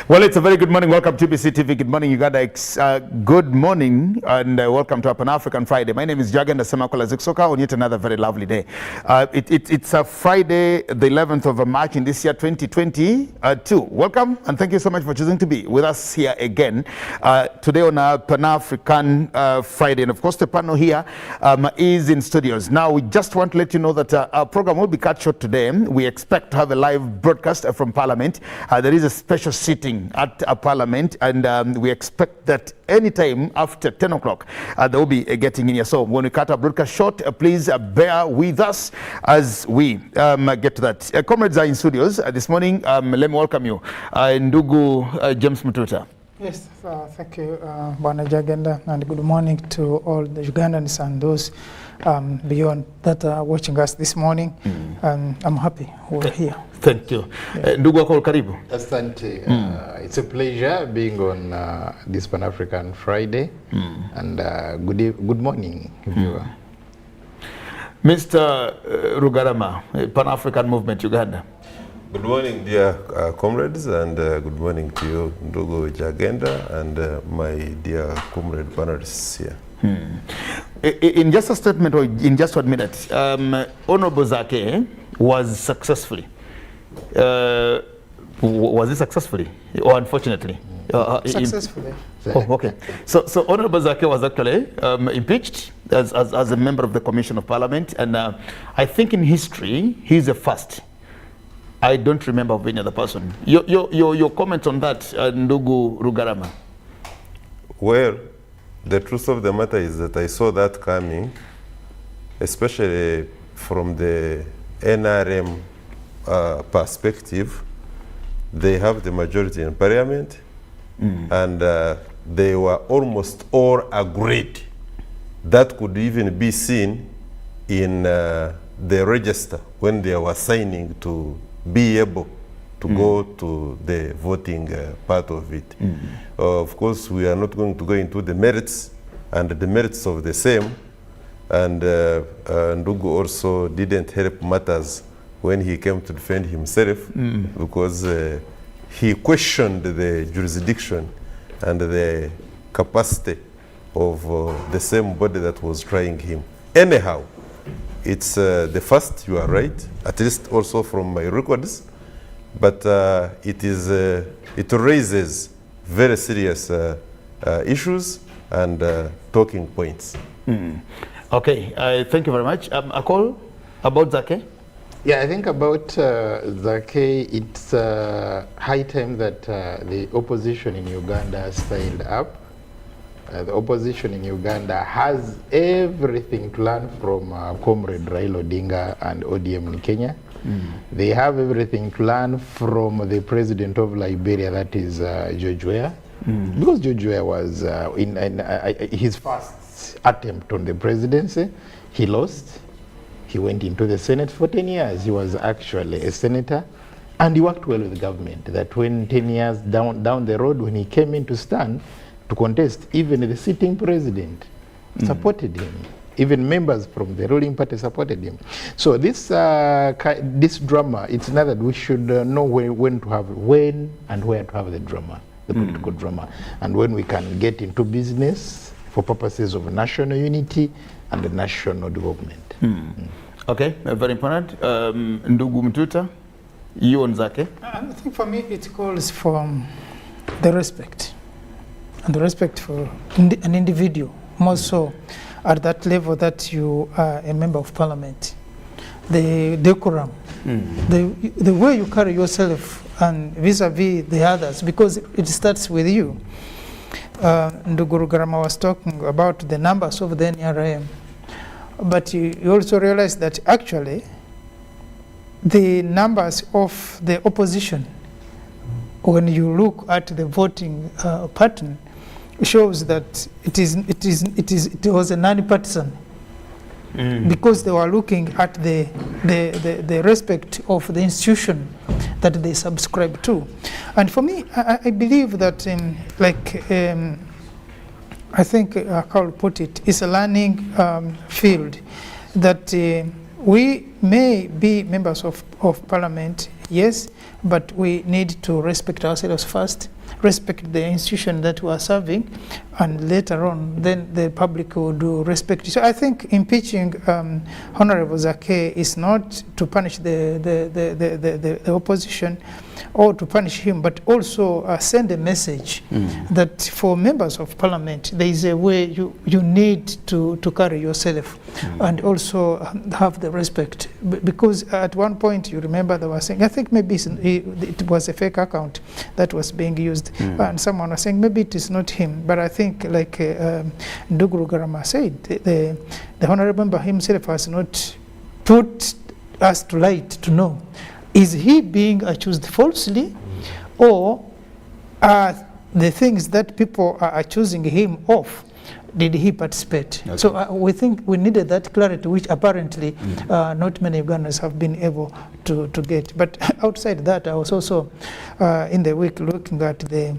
Well, it's a very good morning. Welcome to BC TV. Good morning, Uganda. Good morning and welcome to our Pan-African Friday. My name is Jagenda Semakola Ziksoka on yet another very lovely day. It's a Friday, the 11th of March in this year, 2022. Welcome and thank you so much for choosing to be with us here again today on our Pan-African Friday. And of course, the panel here is in studios. Now, we just want to let you know that our program will be cut short today. We expect to have a live broadcast from Parliament. There is a special sitting at a Parliament, and we expect that anytime after 10 o'clock they will be getting in here. So when we cut our broadcast short, please bear with us as we get to that. Comrades are in studios this morning. Let me welcome you, Ndugu James Mututa. Yes, thank you, Bwana Jagenda, and good morning to all the Ugandans and those beyond that are watching us this morning. I'm happy we're here. Thank you. Ndugu wako karibu. Asante. It's a pleasure being on this Pan-African Friday, and good morning, viewer. Mr. Rugarama, Pan-African Movement Uganda. Good morning, dear comrades, and good morning to you, Ndugu Jagenda, and my dear comrade panelists here. In just a statement, or in just 1 minute, Honorable Zake was successfully. Was it successfully or unfortunately? Successfully. Oh, okay. So Honorable Zake was actually impeached as a member of the Commission of Parliament, and I think in history he's the first. I don't remember of any other person. Your comment on that, Ndugu Rugarama? Well, the truth of the matter is that I saw that coming, especially from the NRM perspective. They have the majority in Parliament, and they were almost all agreed. That could even be seen in the register when they were signing to be able to go to the voting part of it. Of course, we are not going to go into the merits and the merits of the same, and Ndugu also didn't help matters when he came to defend himself, because he questioned the jurisdiction and the capacity of the same body that was trying him. Anyhow, it's the first, you are right, at least also from my records, but it raises very serious issues and talking points. Okay, thank you very much. A call about Zake? Yeah, I think about Zake, it's high time that the opposition in Uganda styled up. The opposition in Uganda has everything to learn from Comrade Raila Odinga and ODM in Kenya. They have everything to learn from the president of Liberia, that is George Weah. Because George Weah was in his first attempt on the presidency, he lost. He went into the Senate for 10 years. He was actually a senator, and he worked well with the government. That when 10 years down the road, when he came in to stand to contest, even the sitting president supported him. Even members from the ruling party supported him. So this drama, it's not that we should know when and where to have the drama, the political drama, and when we can get into business for purposes of national unity and the national development. Okay, very important. Ndugu Mtuta, you on Zake? I think for me it calls for the respect. And the respect for an individual, more so at that level that you are a member of Parliament. The decorum, the way you carry yourself and vis-a-vis the others, because it starts with you. Ndugu Rugarama was talking about the numbers of the NRM, but you also realize that actually the numbers of the opposition, when you look at the voting pattern, shows that it was a non-partisan, because they were looking at the respect of the institution that they subscribe to. And for me, I believe that I think Carl put it, it's a learning field, that we may be members of Parliament, yes, but we need to respect ourselves first. respect the institution that we are serving, and later on, then the public will do respect. So I think impeaching Honorable Zake is not to punish the opposition or to punish him, but also send a message that for members of parliament, there is a way you need to carry yourself and also have the respect. Because at one point, you remember they were saying, I think maybe it was a fake account that was being used, and someone was saying maybe it is not him, but I think like Nduguru Garama said, the honorable member himself has not put us to light to know, is he being accused falsely, or are the things that people are accusing him of, did he participate? Okay. So we think we needed that clarity, which apparently not many Ugandans have been able to get. But outside that, I was also in the week looking at the,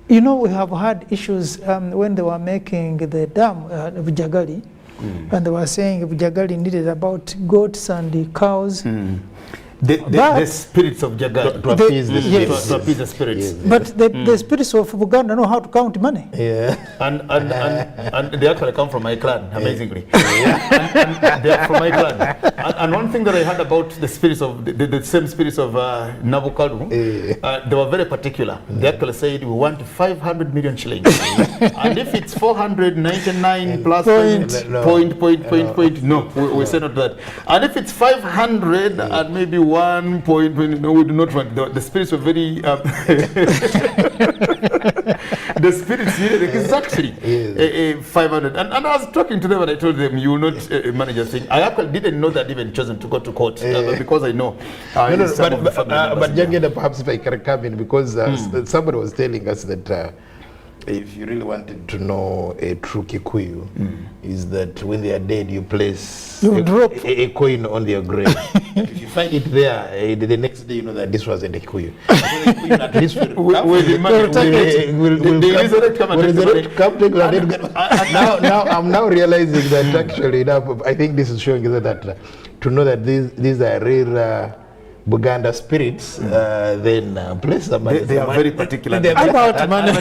you know, we have had issues when they were making the dam of Jagali, and they were saying Jagali needed about goats and the cows. The spirits of Jagali. To appease the spirits. Yes. But the spirits of Uganda know how to count money. Yeah. And they actually come from my clan, amazingly. And they are from my clan. And one thing that I heard about the spirits of, the same spirits of Nabukadu, they were very particular. They actually said, we want 500 million shillings. And if it's 499 plus point, no, we say not that. And if it's 500 and maybe 1 point, no, we do not want. The spirits were very, the spirits needed exactly 500. And I was talking to them and I told them, you will not manage a thing. I actually didn't know that even chosen to go to court because I know. But Jagenda, perhaps if I can come in, because somebody was telling us that if you really wanted to know a true Kikuyu, is that when they are dead, you place a coin on their grave. If you find it there, the next day you know that this wasn't a Kikuyu. At least now I'm now realizing that actually, I think this is showing that to know that these are rare Buganda spirits, then place them. They are very particular. About money.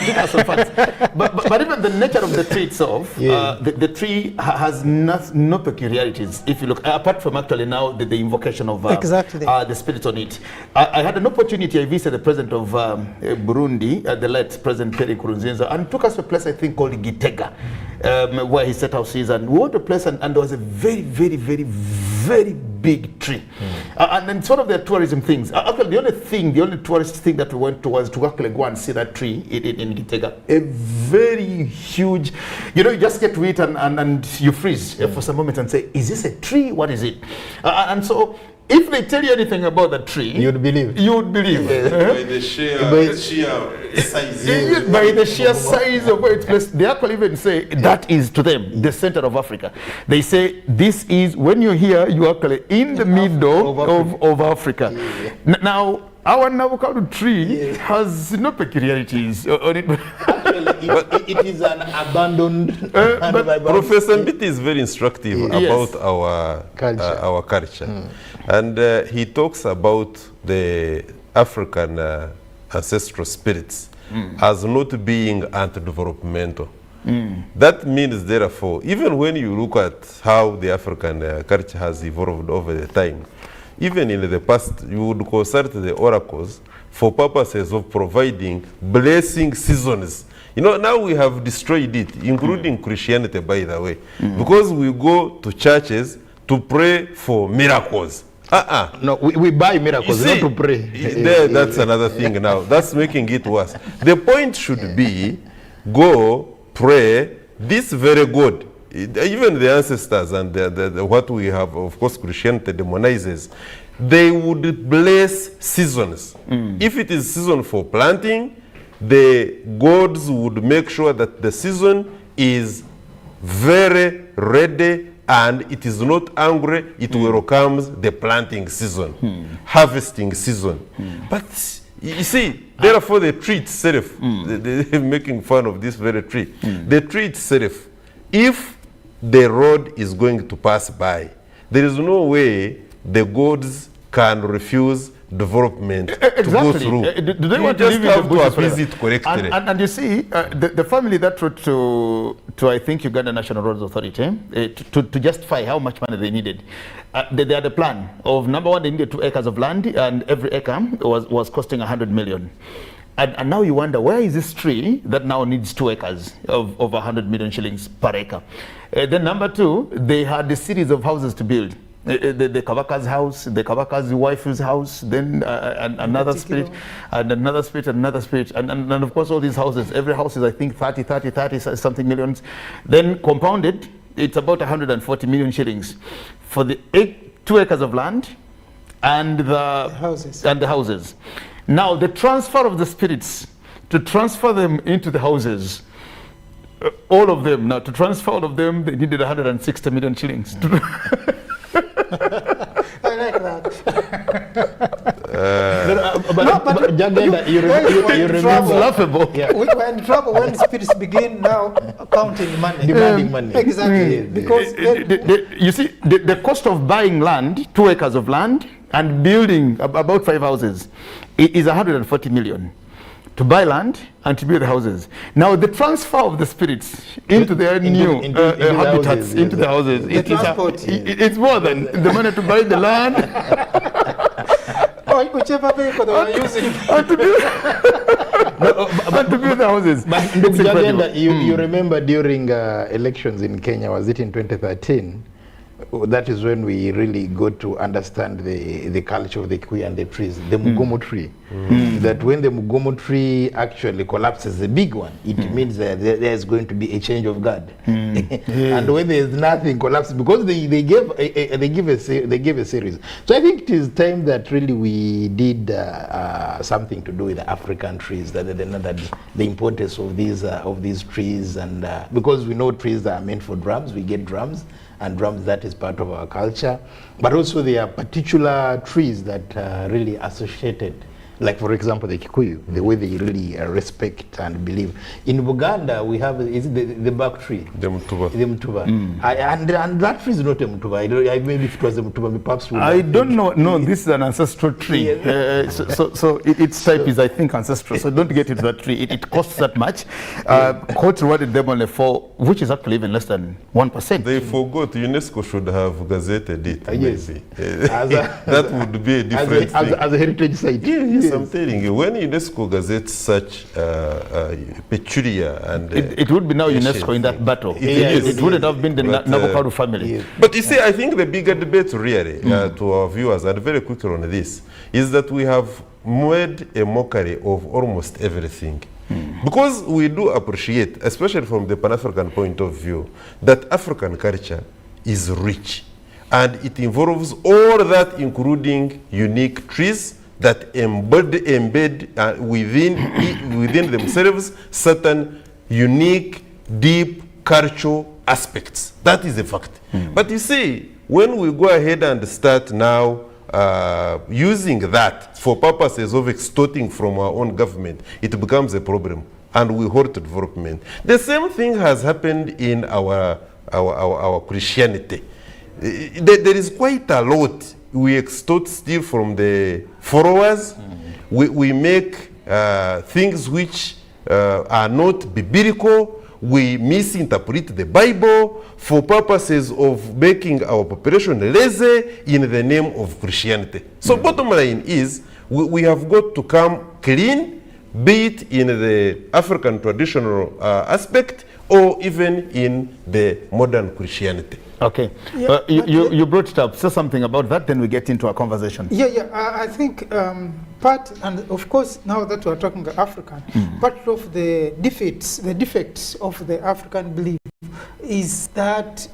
But even the nature of the tree itself, the tree has no peculiarities. If you look, apart from actually now the invocation of the spirits on it. I had an opportunity. I visited the president of Burundi, the late President Pierre Nkurunziza, and took us to a place I think called Gitega, where he set houses, and we went to a place, and there was a very, very, very, very big tree, and it's one of their tourism things. Actually, the only tourist thing that we went to was to actually go and see that tree in Gitega. A very huge, you just get to it and you freeze for some moments and say, is this a tree? What is it? And so, if they tell you anything about the tree, you would believe. You would believe. By the sheer size. By the sheer size of where it's placed. They actually even say that is to them the center of Africa. They say this is, when you're here, you're actually in the middle of Africa. Now, our Nabukadu tree has no peculiarities on it. Actually, it is an abandoned. But Professor Mbiti is very instructive about our culture. And he talks about the African ancestral spirits as not being anti-developmental. That means, therefore, even when you look at how the African culture has evolved over the time, even in the past, you would consult the oracles for purposes of providing blessing seasons. Now we have destroyed it, including Christianity, by the way, because we go to churches to pray for miracles. No, we buy miracles, not to pray. That's another thing now. That's making it worse. The point should be, go pray this very good. Even the ancestors and what we have, of course, Christianity demonizes, they would bless seasons. If it is season for planting, the gods would make sure that the season is very ready and it is not angry. It welcomes the planting season, harvesting season. But you see, therefore the tree itself, they're making fun of this very tree. The tree itself, if the road is going to pass by, there is no way the gods can refuse development Exactly. to go through. Do they You want to just live in the have to bushes appease forever? it correctly. And you see, the family that wrote to I think Uganda National Roads Authority to justify how much money they needed, they had a plan of, number one, they needed 2 acres of land, and every acre was costing 100 million. And now you wonder, where is this tree that now needs 2 acres of 100 million shillings per acre? Then number 2, they had a series of houses to build. The Kavaka's house, the Kavaka's wife's house, then another spirit, and another spirit, and another spirit, and of course all these houses, every house is I think 30 something millions. Then compounded, it's about 140 million shillings for the 2 acres of land and the houses. Now the transfer of the spirits, to transfer them into the houses, all of them, now to transfer all of them, they needed 160 million shillings. I like that. But Jagenda, you remember, laughable. yeah, We were in trouble when spirits begin now counting money. demanding money. Exactly. Because You see, the cost of buying land, 2 acres of land, and building about 5 houses is 140 million. To buy land and to build houses. Now the transfer of the spirits into their new habitats, into the houses, it's more than the money to buy the land whichever vehicle they were using. and to build the houses. But It's incredible. Jagenda, you remember during elections in Kenya, was it in 2013? That is when we really got to understand the culture of the Kikuyu and the trees, the Mugomo tree. That when the Mugomo tree actually collapses, the big one, it means that there's going to be a change of guard. And when there's nothing collapses, because they gave a series. So I think it is time that really we did something to do with the African trees, that the importance of these trees, and because we know trees that are meant for drums, we get drums. And drums, that is part of our culture. But also there are particular trees that are really associated. Like for example, the Kikuyu, the way they really respect and believe. In Uganda, we have, is it the bark tree? The Mutuba. The Mutuba. And that tree is not a Mutuba. Maybe if it was a Mutuba, perhaps I don't know. No, this is an ancestral tree. So its type is, I think, ancestral. So don't get into that tree. It costs that much. Court rewarded them only for, which is actually even less than 1%. They forgot UNESCO should have gazetted it. Yes. Maybe. That would be a different thing. As a heritage site. Yes, I'm telling you, when UNESCO gazettes such peculiar and It would be now UNESCO in that battle. It wouldn't have been the Nabukaru family. Yes. But you see, I think the bigger debate really to our viewers, and very quickly on this, is that we have made a mockery of almost everything. Because we do appreciate, especially from the Pan-African point of view, that African culture is rich. And it involves all that, including unique trees that embed within themselves certain unique, deep cultural aspects. That is a fact. But you see, when we go ahead and start now using that for purposes of extorting from our own government, it becomes a problem, and we halt development. The same thing has happened in our Christianity. There is quite a lot we extort still from the followers. We make things which are not biblical. We misinterpret the Bible for purposes of making our population lazy in the name of Christianity. So bottom line is, we have got to come clean, be it in the African traditional aspect or even in the modern Christianity. Okay. You brought it up. Say something about that, then we get into our conversation. I think part, and of course now that we're talking African, part of the defects of the African belief is that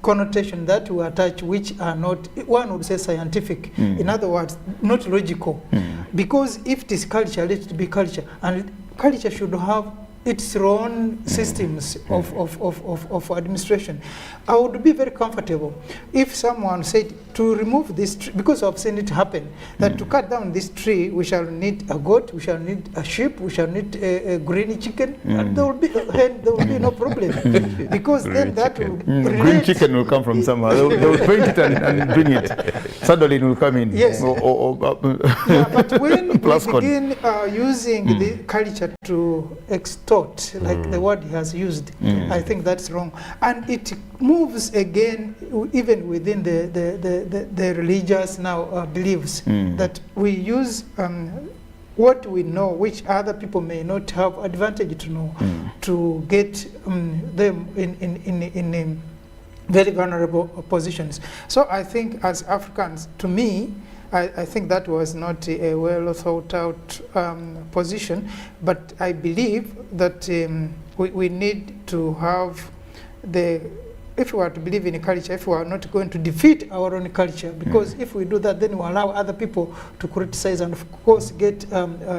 connotation that we attach, which are not, one would say scientific, in other words, not logical. Because if it is culture, let it be culture, and culture should have its own systems of administration. I would be very comfortable if someone said to remove this tree, because I've seen it happen, that to cut down this tree, we shall need a goat, we shall need a sheep, we shall need a green chicken, and there will be no problem. Because then that will green chicken will come from somewhere. They'll paint it and bring it. Suddenly it will come in. Yes. Yeah, but when we begin using the culture to extort, like the word he has used, I think that's wrong. And it moves again, even within the religious now beliefs, that we use what we know, which other people may not have advantage to know, to get them in very vulnerable positions. So I think as Africans, to me, I think that was not a well thought out position, but I believe that we need to have if we are to believe in a culture, if we are not going to defeat our own culture, because if we do that, then we allow other people to criticize and of course get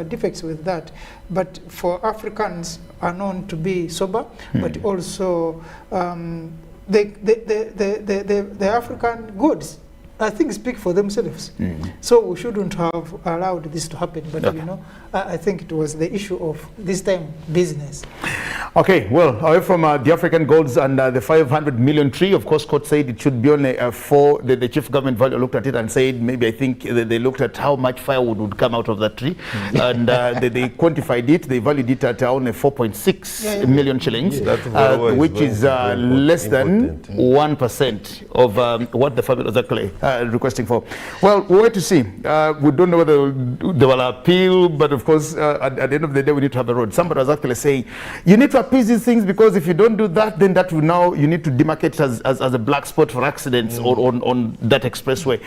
defects with that. But for Africans are known to be sober, but also the African goods, I think, speak for themselves. So we shouldn't have allowed this to happen. But you know, I think it was the issue of this time business. Okay, well, away from the African goals and the 500 million tree, of course, court said it should be only for the chief government value looked at it and said, maybe I think they looked at how much firewood would come out of that tree, and they quantified it. They valued it at only 4.6 million shillings, which is less than 1% of what the family was actually requesting for. Well, we'll wait to see. We don't know whether they will appeal, but of course, at the end of the day, we need to have a road. Somebody was actually saying, you need to appease these things, because if you don't do that, then that will now, you need to demarcate as a black spot for accidents or on that expressway.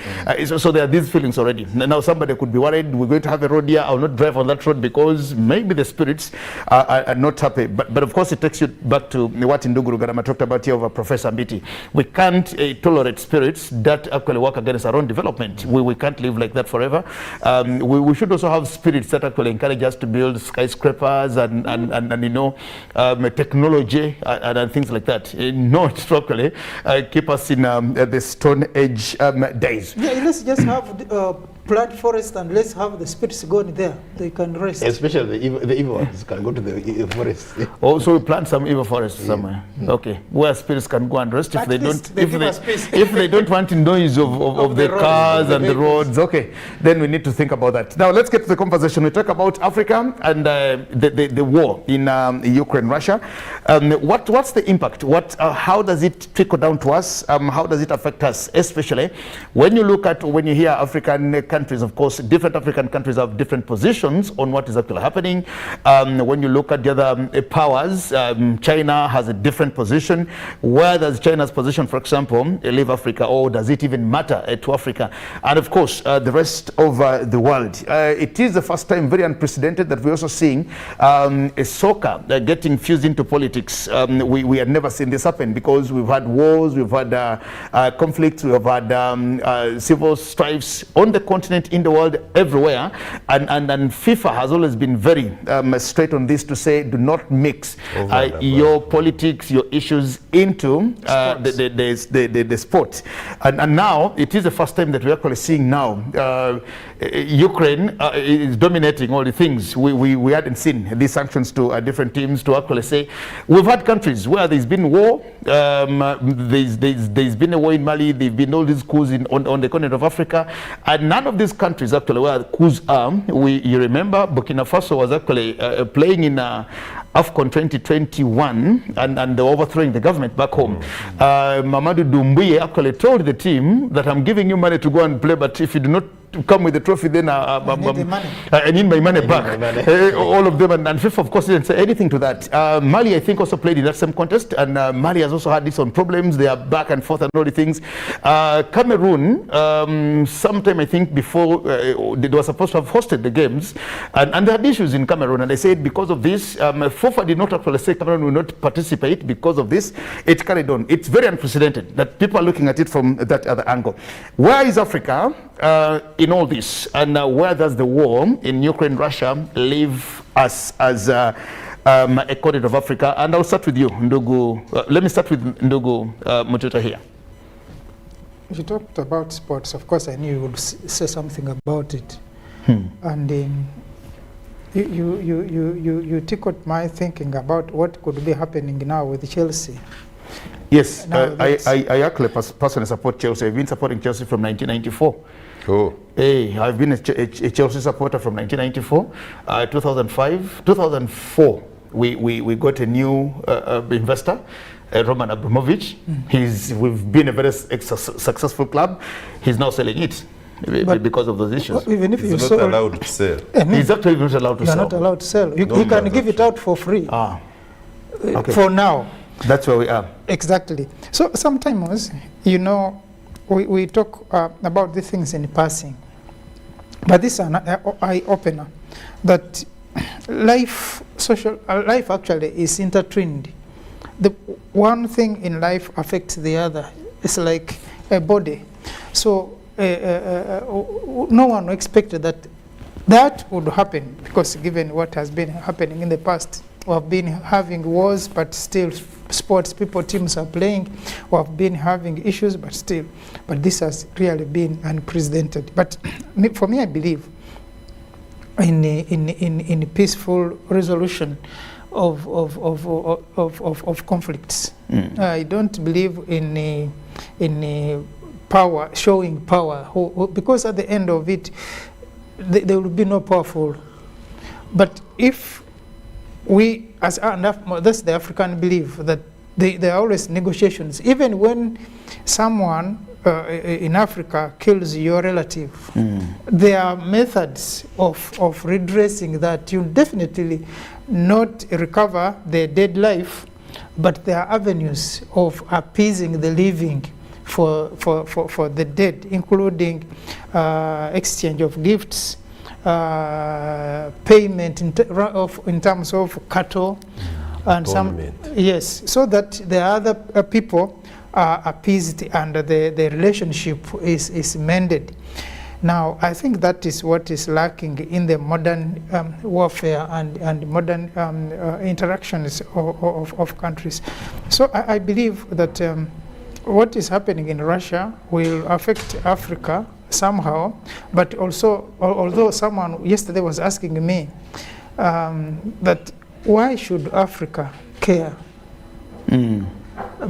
So there are these feelings already. Now somebody could be worried, we're going to have a road here, I'll not drive on that road because maybe the spirits are not happy. But of course, it takes you back to what Nduguru Garama talked about here over Professor Mbiti. We can't tolerate spirits that actually work against our own development. We can't live like that forever. We should also have spirits that actually encourage us to build skyscrapers and you know, technology and things like that. Not structurally keep us in the Stone Age days. Yeah, let's just have plant forest and let's have the spirits going there. They can rest. Especially the evil ones can go to the forest. Also, we plant some evil forest somewhere. Okay, where spirits can go and rest if they don't. If they don't want the noise of the cars and the roads. Okay, then we need to think about that. Now let's get to the conversation. We talk about Africa and the war in Ukraine, Russia. What's the impact? How does it trickle down to us? How does it affect us? Especially when you hear African countries, of course, different African countries have different positions on what is actually happening. When you look at the other powers, China has a different position. Where does China's position, for example, leave Africa, or does it even matter to Africa? And of course, the rest of the world. It is the first time, very unprecedented, that we're also seeing soccer getting fused into politics. We had never seen this happen, because we've had wars, we've had conflicts, we've had civil strifes on the continent, in the world, everywhere, and FIFA has always been very straight on this, to say, do not mix your politics, your issues into the sport. And now it is the first time that we're actually seeing now Ukraine is dominating all the things. We hadn't seen these sanctions to different teams, to actually say, we've had countries where there's been war, there's been a war in Mali, there've been all these coups on the continent of Africa, and none of these countries actually where coups are. You remember Burkina Faso was actually playing in AFCON 2021 and they were overthrowing the government back home. Mamadou Doumbouya actually told the team that, I'm giving you money to go and play, but if you do not come with the trophy, then I need my money back. All of them, and FIFA of course didn't say anything to that. Mali, I think, also played in that same contest, and Mali has also had its own problems. They are back and forth and all the things. Cameroon, sometime I think before they were supposed to have hosted the games, and they had issues in Cameroon, and they said because of this, FIFA did not actually say Cameroon will not participate because of this. It carried on. It's very unprecedented that people are looking at it from that other angle. Where is Africa in all this, and where does the war in Ukraine, Russia leave us as a continent of Africa. And I'll start with you, Ndugu. Let me start with Ndugu Mututa here. You talked about sports. Of course, I knew you would say something about it. And you tickled my thinking about what could be happening now with Chelsea. Yes, I actually personally support Chelsea. I've been supporting Chelsea from 1994. Oh. Hey, I've been a Chelsea supporter from 1994. 2005, 2004, we got a new investor, Roman Abramovich. We've been a very successful club. He's now selling it because of those issues. Even if He's you not allowed to sell. He's actually not allowed to you're sell. not allowed to sell. You can give it out for free. Okay. For now. That's where we are. Exactly. So sometimes, you know, we talk about these things in passing, but this is an eye-opener that life actually is intertwined. The one thing in life affects the other. It's like a body. So no one expected that would happen, because given what has been happening in the past, we have been having wars, but still sports teams are playing. We have been having issues, but still. But this has really been unprecedented. But for me, I believe in peaceful resolution of conflicts. I don't believe in power, showing power, because at the end of it, there will be no powerful. But if we, that's the African belief, that there are always negotiations. Even when someone in Africa kills your relative, there are methods of redressing that. You definitely not recover the dead life, but there are avenues of appeasing the living for the dead, including exchange of gifts, payment in terms of cattle, and yes, so that the other people are appeased and the relationship is mended. Now, I think that is what is lacking in the modern warfare and modern interactions of countries. So I believe that what is happening in Russia will affect Africa somehow, but also, although someone yesterday was asking me that why should Africa care?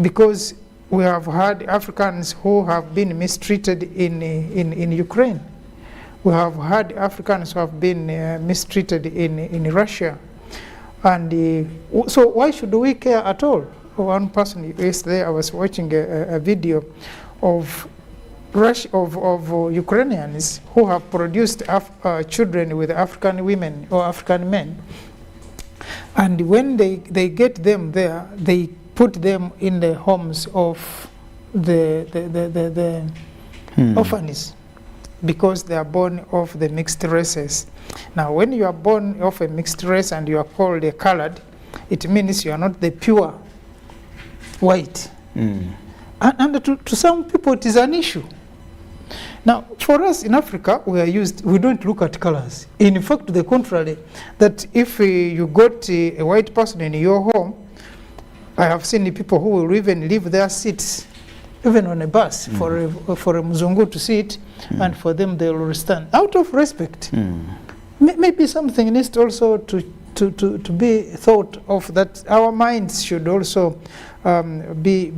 Because we have had Africans who have been mistreated in Ukraine. We have had Africans who have been mistreated in Russia. And so why should we care at all? One person yesterday, I was watching a video of Ukrainians who have produced children with African women or African men. And when they get them there, they put them in the homes of the orphans, because they are born of the mixed races. Now, when you are born of a mixed race and you are called a colored, it means you are not the pure white. And to some people, it is an issue. Now, for us in Africa, we don't look at colors. In fact, the contrary, that if you got a white person in your home, I have seen people who will even leave their seats, even on a bus, for a Mzungu to sit, and for them they will stand, out of respect. Maybe something needs also to be thought of, that our minds should also be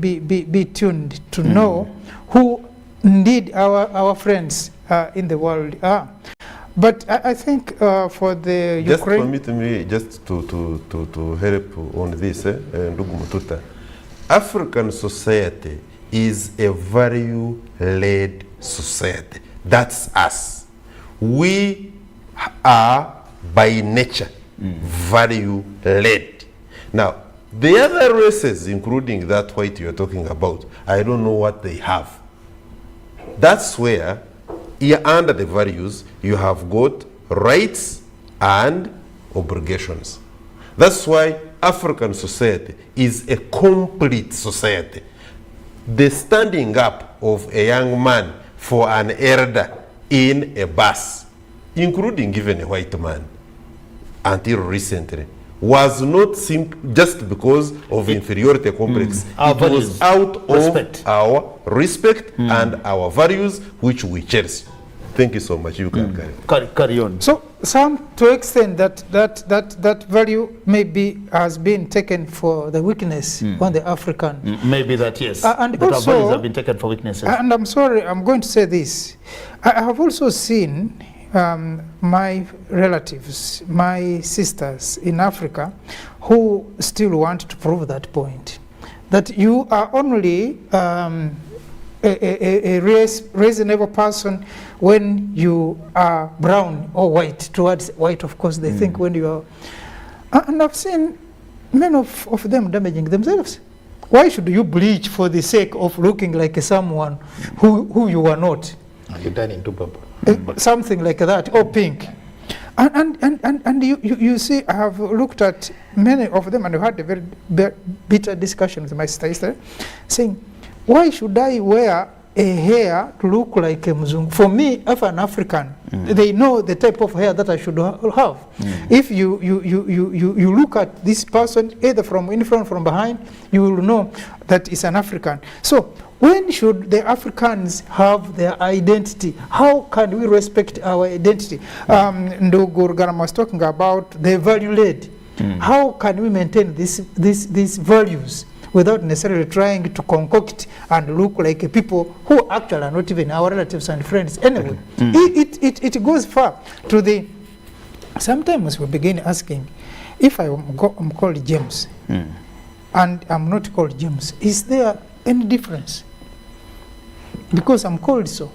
tuned to know who indeed our friends in the world are. But I think for the just Ukraine... permit me just to help on this, Ndugu Mututa. African society is a value-led society. That's us. We are by nature value-led. Now, the other races, including that white you're talking about, I don't know what they have. That's where, under the values, you have got rights and obligations. That's why African society is a complete society. The standing up of a young man for an elder in a bus, including even a white man, until recently, was not just because of inferiority complex. Our It values. was out of Respect. our respect and our values, which we cherish. Thank you so much. You can Carry on. So some to extent that value maybe has been taken for the weakness on the African. Maybe that, yes. And that also, our values have been taken for weaknesses. And I'm sorry, I'm going to say this. I have also seen my relatives, my sisters in Africa, who still want to prove that point, that you are only a reasonable person when you are brown or white. Towards white, of course, they think when you are. And I've seen many of them damaging themselves. Why should you bleach for the sake of looking like someone who you are not? You turn into purple. Something like that, or pink. And you see, I have looked at many of them and I had a very bitter discussion with my sister, saying, why should I wear a hair to look like a Mzungu? For me, as an African, they know the type of hair that I should have. If you look at this person, either from in front, from behind, you will know that it's an African. So when should the Africans have their identity? How can we respect our identity? Ndugu Rugama was talking about the value-led. How can we maintain these values without necessarily trying to concoct and look like people who actually are not even our relatives and friends anyway? It goes far to the... Sometimes we begin asking, if I'm called James and I'm not called James, is there any difference? Because I'm called so.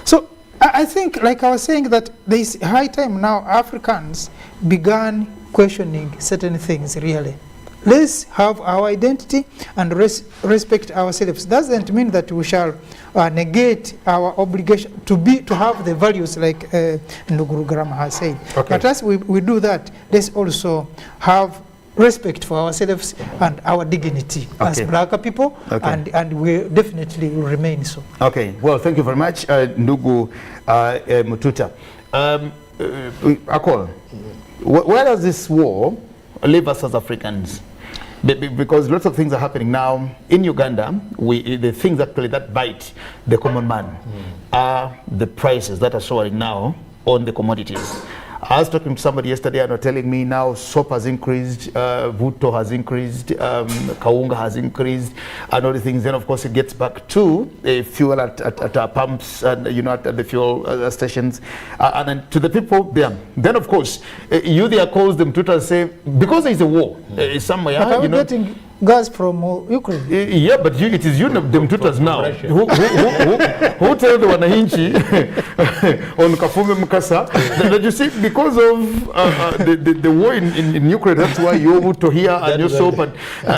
So I think, like I was saying, that there is high time now Africans began questioning certain things really. Let's have our identity and respect ourselves. Doesn't mean that we shall negate our obligation to have the values like Ndugu Rugama has said. Okay. But as we do that, let's also have respect for ourselves and our dignity as black people, and we definitely will remain so. Okay, well, thank you very much, Ndugu Mututa. Akol, where does this war leave us as Africans? Because lots of things are happening now in Uganda. The things actually that bite the common man are the prices that are soaring now on the commodities. I was talking to somebody yesterday and they were telling me now soap has increased, Vuto has increased, Kaunga has increased, and all the things. Then of course it gets back to fuel at our pumps and at the fuel stations, and then to the people there. Then of course you there calls them to say, because there is a war somewhere, but are we getting gas from Ukraine? Yeah, but it is them tutors now who tell the Wananchi on Kafume Mukasa that you see, because of the war in Ukraine, that's why you're to here and your soap and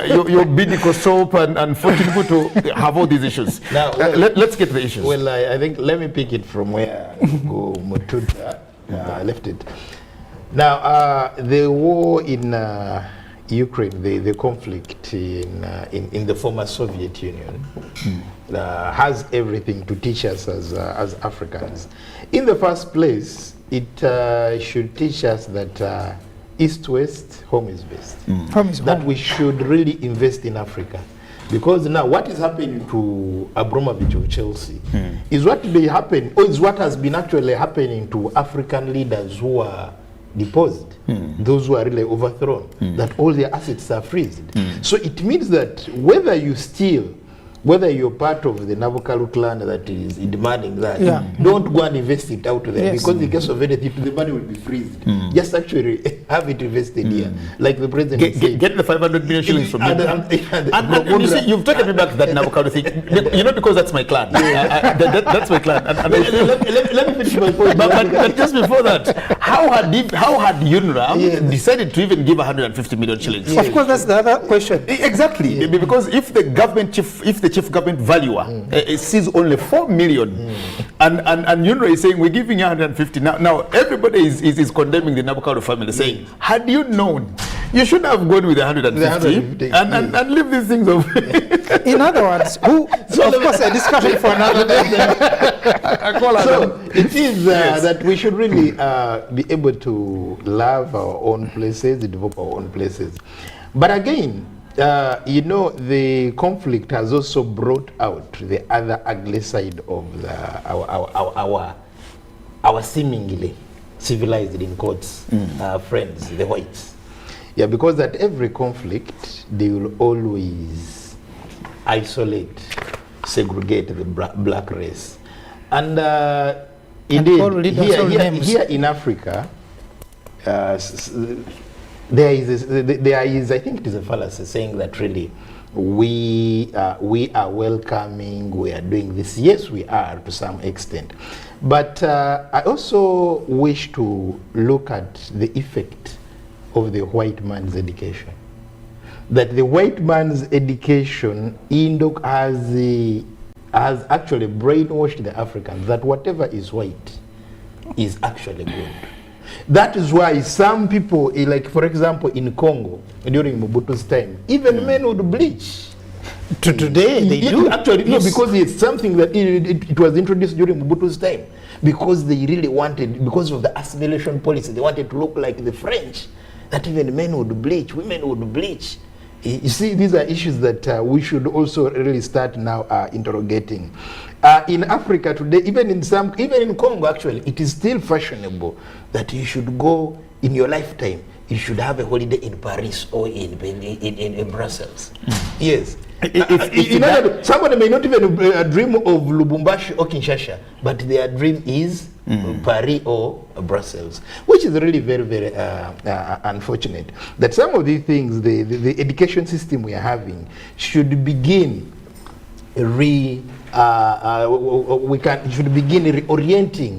your Bidiko soap and forcing people to have all these issues. Now, let's get to the issues. Well, I think let me pick it from where Mututa left it. Now, the war in Ukraine, the conflict in the former Soviet Union has everything to teach us as Africans. In the first place, it should teach us that East-West, home is best. Home is that home. we should really invest in Africa. Because now what is happening to Abramovich of Chelsea is what may happen, or is what has been actually happening to African leaders who are deposed, those who are really overthrown, that all their assets are freezed. So it means that whether you steal, whether you're part of the Nabukalu clan that is demanding that, don't go and invest it out there, because in case of anything, the money will be freezed. Just actually have it invested here, like the president said. Get the 500 million shillings from me. And you see, you've taken me back to that Nabukalu thing. Because that's my clan. That's my clan. Let me finish my point. But just before that, how had UNRWA decided to even give 150 million shillings? Of course, that's the other question. Exactly, because if the chief government valuer sees only 4 million, and UNRWA is saying we're giving you 150. Now everybody is condemning the Nabukalu family, saying, had you known, You should have gone with 150 and leave these things off. In other words, of course, a discussion for another day. So it is that we should really be able to love our own places, develop our own places. But again, you know, the conflict has also brought out the other ugly side of our seemingly civilized, in quotes, friends, the whites. Yeah, because at every conflict, they will always isolate, segregate the black race. And indeed, here in Africa, there is, I think it is a fallacy saying that really we are welcoming, we are doing this. Yes, we are to some extent. But I also wish to look at the effect of the white man's education. That the white man's education has actually brainwashed the Africans that whatever is white is actually good. That is why some people, like for example in Congo, during Mobutu's time, even men would bleach. Today they do. Actually, yes. No, because it's something that it was introduced during Mobutu's time. Because they really wanted, because of the assimilation policy, they wanted to look like the French. That even men would bleach, women would bleach. You see, these are issues that we should also really start now interrogating. In Africa today, even in Congo actually, it is still fashionable that you should go in your lifetime, you should have a holiday in Paris or in Brussels. Yes. Somebody may not even dream of Lubumbashi or Kinshasa, but their dream is Paris or Brussels, which is really very, very unfortunate. That some of these things, the education system we are having, should begin reorienting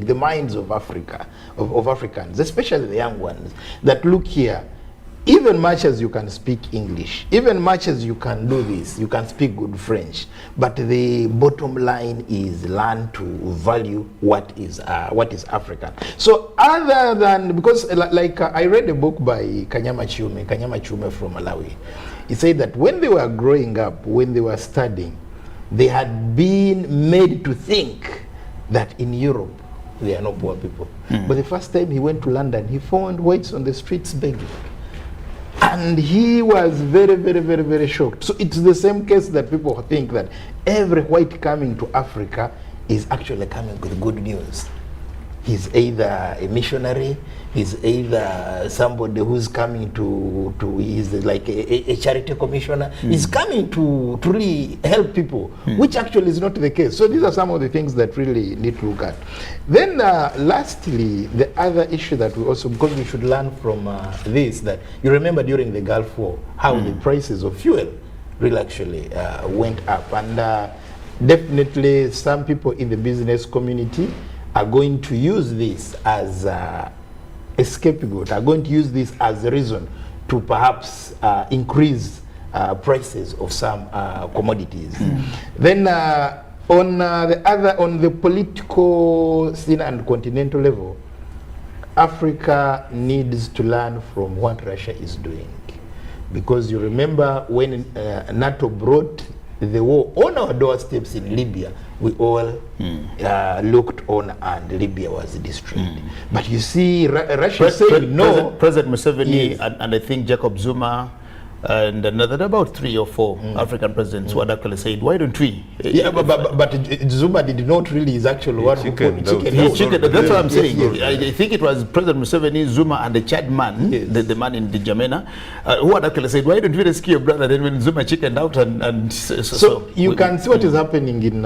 the minds of Africa, of Africans, especially the young ones, that look here, even much as you can speak English, even much as you can do this, you can speak good French, but the bottom line is learn to value what is African. So other than, because like I read a book by Kanyama Chiume from Malawi. He said that when they were growing up, when they were studying, they had been made to think that in Europe there are no poor people. But the first time he went to London, he found whites on the streets begging. And he was very, very, very, very shocked. So it's the same case that people think that every white coming to Africa is actually coming with good news. He's either a missionary, he's either somebody who's coming to he's like a charity commissioner. He's coming to really help people, which actually is not the case. So these are some of the things that really need to look at. Then lastly, the other issue that we also, because we should learn from this, that you remember during the Gulf War, how the prices of fuel really actually went up. And definitely some people in the business community are going to use this as a scapegoat, are going to use this as a reason to perhaps increase prices of some commodities. Then on the political scene and continental level, Africa needs to learn from what Russia is doing. Because you remember when NATO brought the war on our doorsteps in Libya, we all looked on and Libya was destroyed. But you see, Russia said no. President Museveni and I think Jacob Zuma and another about 3 or 4 African presidents who had actually said, why don't we? Yeah, but Zuma did not really is actually one who put chicken. That's what I'm saying. I think it was President Museveni, Zuma, and the Chad man, the man in the Jamena, who had actually said, why don't we rescue your brother? Then when Zuma chickened out so you can see what is happening in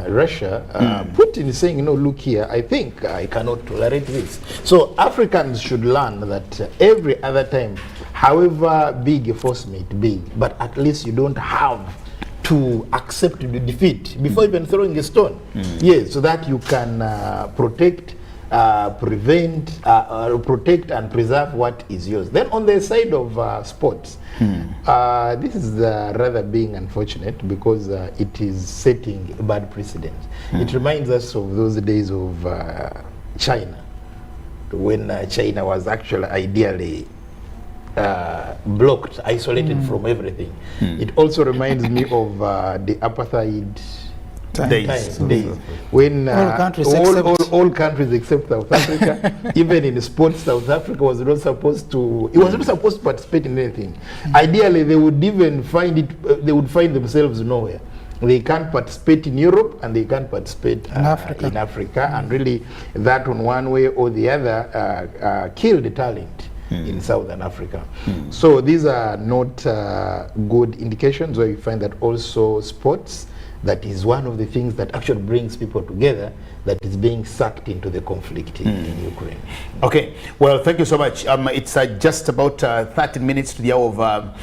Russia. Putin is saying, look here, I think I cannot tolerate this. So Africans should learn that every other time, however big a force may be, but at least you don't have to accept the defeat before even throwing a stone. Yes, so that you can protect, protect and preserve what is yours. Then on the side of sports, this is rather being unfortunate because it is setting a bad precedent. It reminds us of those days of China, when China was actually ideally blocked, isolated from everything. It also reminds me of the apartheid Days. days when All countries all countries except South Africa, even in sports, South Africa was not supposed to. It was not supposed to participate in anything. Ideally, they would even find it. They would find themselves nowhere. They can't participate in Europe and they can't participate in Africa, and really that on one way or the other killed the talent in Southern Africa. So these are not good indications where you find that also sports, that is one of the things that actually brings people together, that is being sucked into the conflict in Ukraine. Okay, well, thank you so much. It's just about 13 minutes to the hour of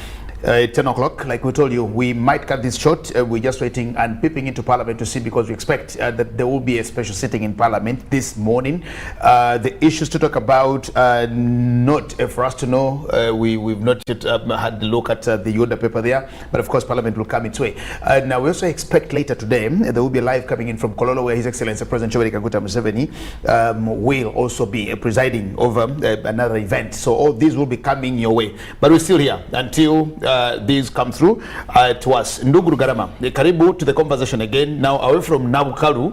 10 o'clock. Like we told you, we might cut this short. We're just waiting and peeping into Parliament to see, because we expect that there will be a special sitting in Parliament this morning. The issues to talk about, not for us to know. We've not yet had a look at the Uganda paper there, but of course Parliament will come its way. Now we also expect later today there will be a live coming in from Kololo, where His Excellency President Yoweri Kaguta Museveni will also be presiding over another event. So all these will be coming your way, but we're still here until these come through to us. Ndugu Rugarama, karibu to the conversation again, now away from Nabukalu,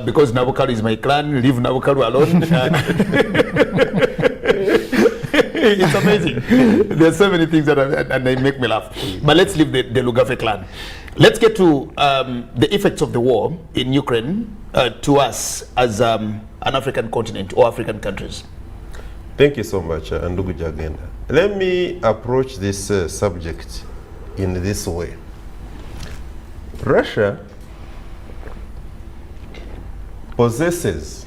because Nabukalu is my clan. Leave Nabukalu alone. It's amazing. There's so many things that and they make me laugh. But let's leave the Lugafe clan. Let's get to the effects of the war in Ukraine to us as an African continent or African countries. Thank you so much, Ndugu Jagenda. Let me approach this subject in this way. Russia possesses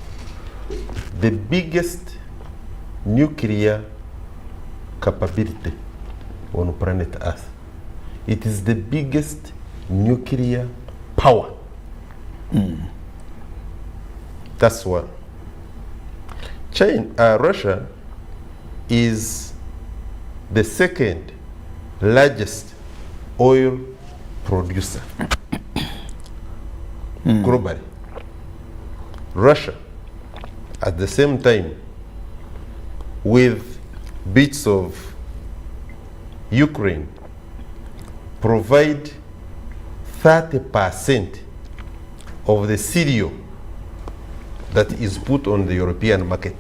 the biggest nuclear capability on planet Earth. It is the biggest nuclear power. That's one. Russia is the second largest oil producer globally. Russia, at the same time, with bits of Ukraine, provide 30% of the cereal that is put on the European market.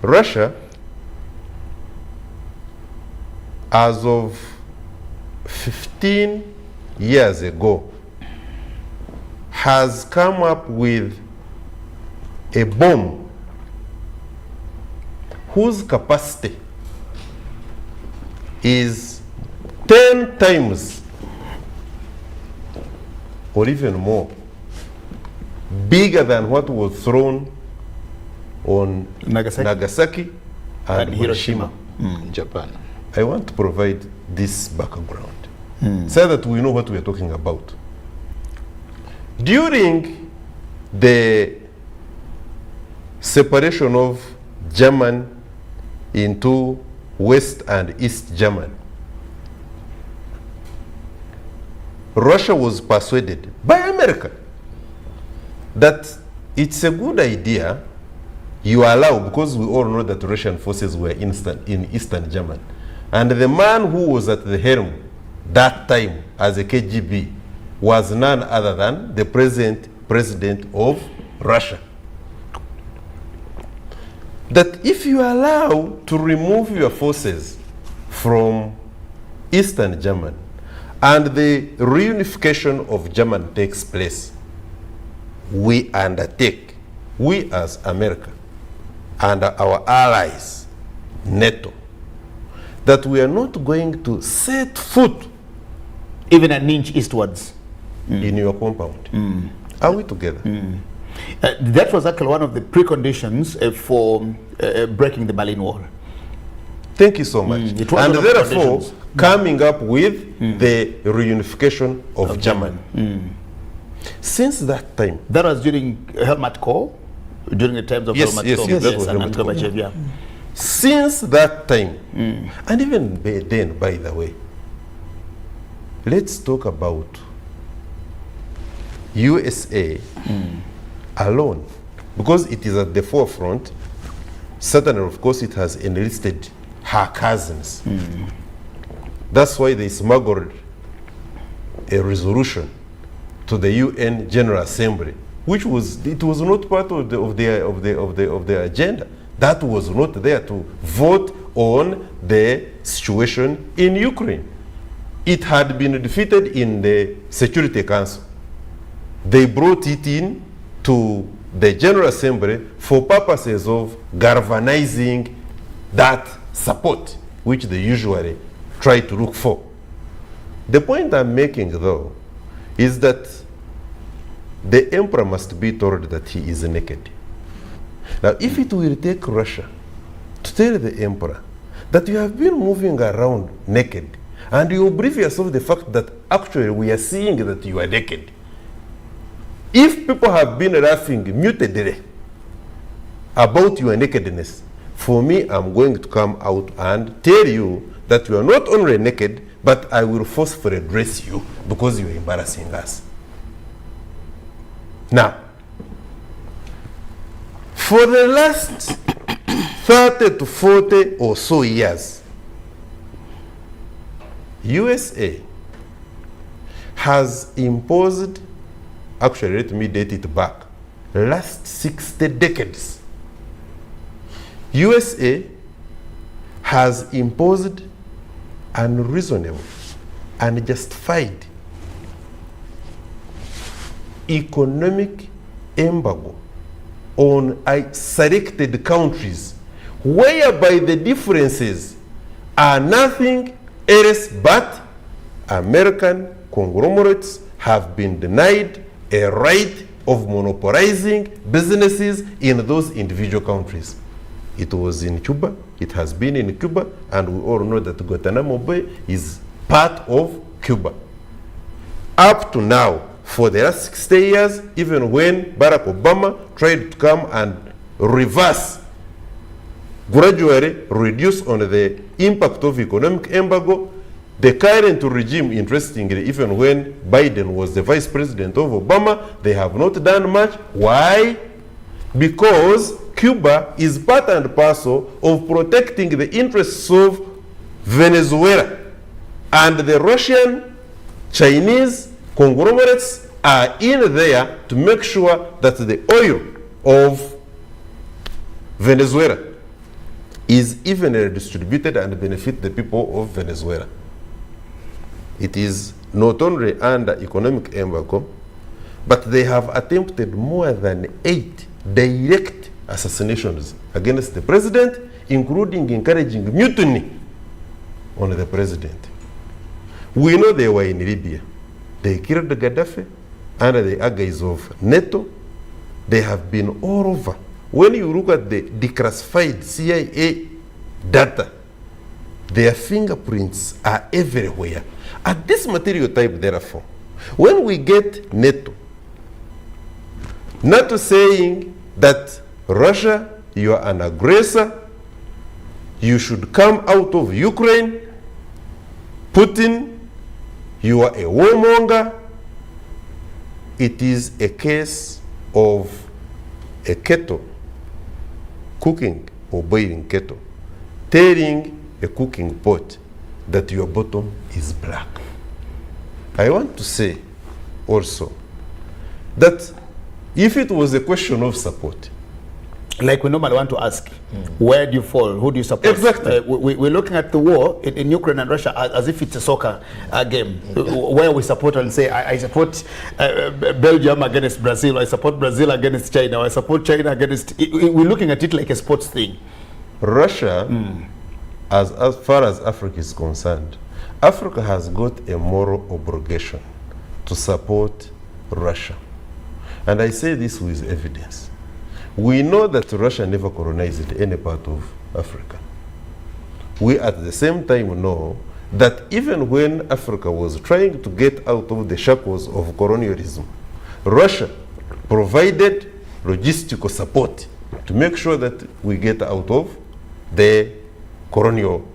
Russia, as of 15 years ago, has come up with a bomb whose capacity is 10 times or even more bigger than what was thrown on Nagasaki and Hiroshima in Japan. I want to provide this background so that we know what we are talking about. During the separation of Germany into West and East Germany, Russia was persuaded by America that it's a good idea you allow, because we all know that Russian forces were in Eastern Germany. And the man who was at the helm that time as a KGB was none other than the present president of Russia. That if you allow to remove your forces from Eastern Germany and the reunification of Germany takes place, we undertake, we as America and our allies, NATO, that we are not going to set foot even an inch eastwards in your compound. Are we together? That was actually one of the preconditions for breaking the Berlin Wall. Thank you so much. And therefore, coming up with the reunification of Germany. Since that time. That was during Helmut Kohl, during the times of Helmut Kohl. Yes, and Gorbachev, yeah. Since that time, and even then, by the way, let's talk about USA alone, because it is at the forefront certainly, of course, it has enlisted her cousins. That's why they smuggled a resolution to the UN General Assembly, which was not part of their agenda. That was not there to vote on the situation in Ukraine. It had been defeated in the Security Council. They brought it in to the General Assembly for purposes of galvanizing that support, which they usually try to look for. The point I'm making, though, is that the emperor must be told that he is naked. Now, if it will take Russia to tell the emperor that you have been moving around naked, and you oblivious of the fact that actually we are seeing that you are naked. If people have been laughing mutedly about your nakedness, for me, I'm going to come out and tell you that you are not only naked, but I will forcefully dress you because you are embarrassing us. Now, for the last 30 to 40 or so years, USA has imposed, actually let me date it back, last 60 decades. USA has imposed unreasonable, unjustified economic embargo on selected countries, whereby the differences are nothing else but American conglomerates have been denied a right of monopolizing businesses in those individual countries. It was in Cuba, it has been in Cuba, and we all know that Guantanamo Bay is part of Cuba. Up to now, for the last 60 years, even when Barack Obama tried to come and reverse, gradually reduce on the impact of economic embargo, the current regime, interestingly, even when Biden was the vice president of Obama, they have not done much. Why? Because Cuba is part and parcel of protecting the interests of Venezuela. And the Russian, Chinese conglomerates are in there to make sure that the oil of Venezuela is evenly distributed and benefit the people of Venezuela. It is not only under economic embargo, but they have attempted more than 8 direct assassinations against the president, including encouraging mutiny on the president. We know they were in Libya. They killed Gaddafi under the guise of NATO. They have been all over. When you look at the declassified CIA data, their fingerprints are everywhere. At this material type, therefore, when we get NATO saying that Russia, you are an aggressor, you should come out of Ukraine, Putin, you are a warmonger, it is a case of a kettle cooking or boiling kettle, telling a cooking pot that your bottom is black. I want to say also that if it was a question of support, like we normally want to ask, where do you fall? Who do you support? Exactly. We're looking at the war in Ukraine and Russia as if it's a soccer game, where we support and say, I support Belgium against Brazil, I support Brazil against China, I support China against... We're looking at it like a sports thing. Russia, as far as Africa is concerned, Africa has got a moral obligation to support Russia. And I say this with evidence. We know that Russia never colonized any part of Africa. We at the same time know that even when Africa was trying to get out of the shackles of colonialism, Russia provided logistical support to make sure that we get out of the colonial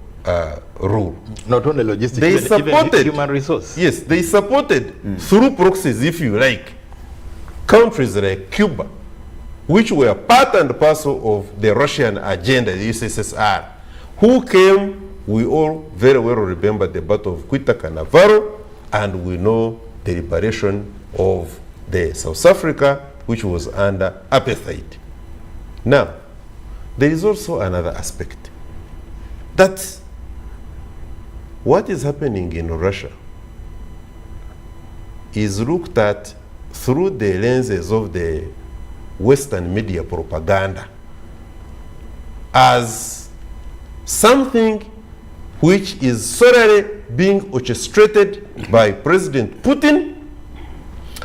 rule. Not only logistics, they supported, even human resource. Yes, they supported through proxies, if you like, countries like Cuba, which were part and parcel of the Russian agenda, the USSR, who came, we all very well remember the Battle of Cuita Canaveral, and we know the liberation of the South Africa, which was under apartheid. Now, there is also another aspect, that what is happening in Russia is looked at through the lenses of the Western media propaganda as something which is solely being orchestrated by President Putin,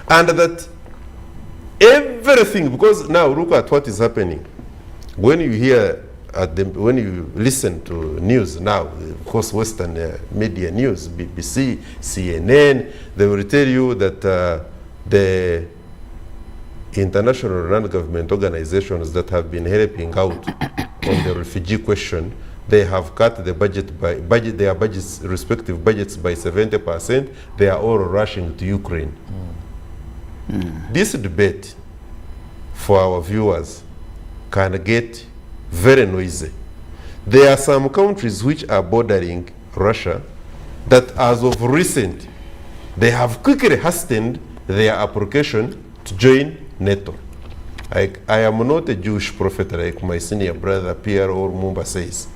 and that everything, because now look at what is happening. When you hear, when you listen to news now, of course Western media news, BBC, CNN, they will tell you that the international non-government organizations that have been helping out on the refugee question, they have cut the budget by their budgets, respective budgets by 70%. They are all rushing to Ukraine. This debate for our viewers can get very noisy. There are some countries which are bordering Russia that as of recent, they have quickly hastened their application to join NATO. I am not a Jewish prophet like my senior brother Pierre or Mumba says,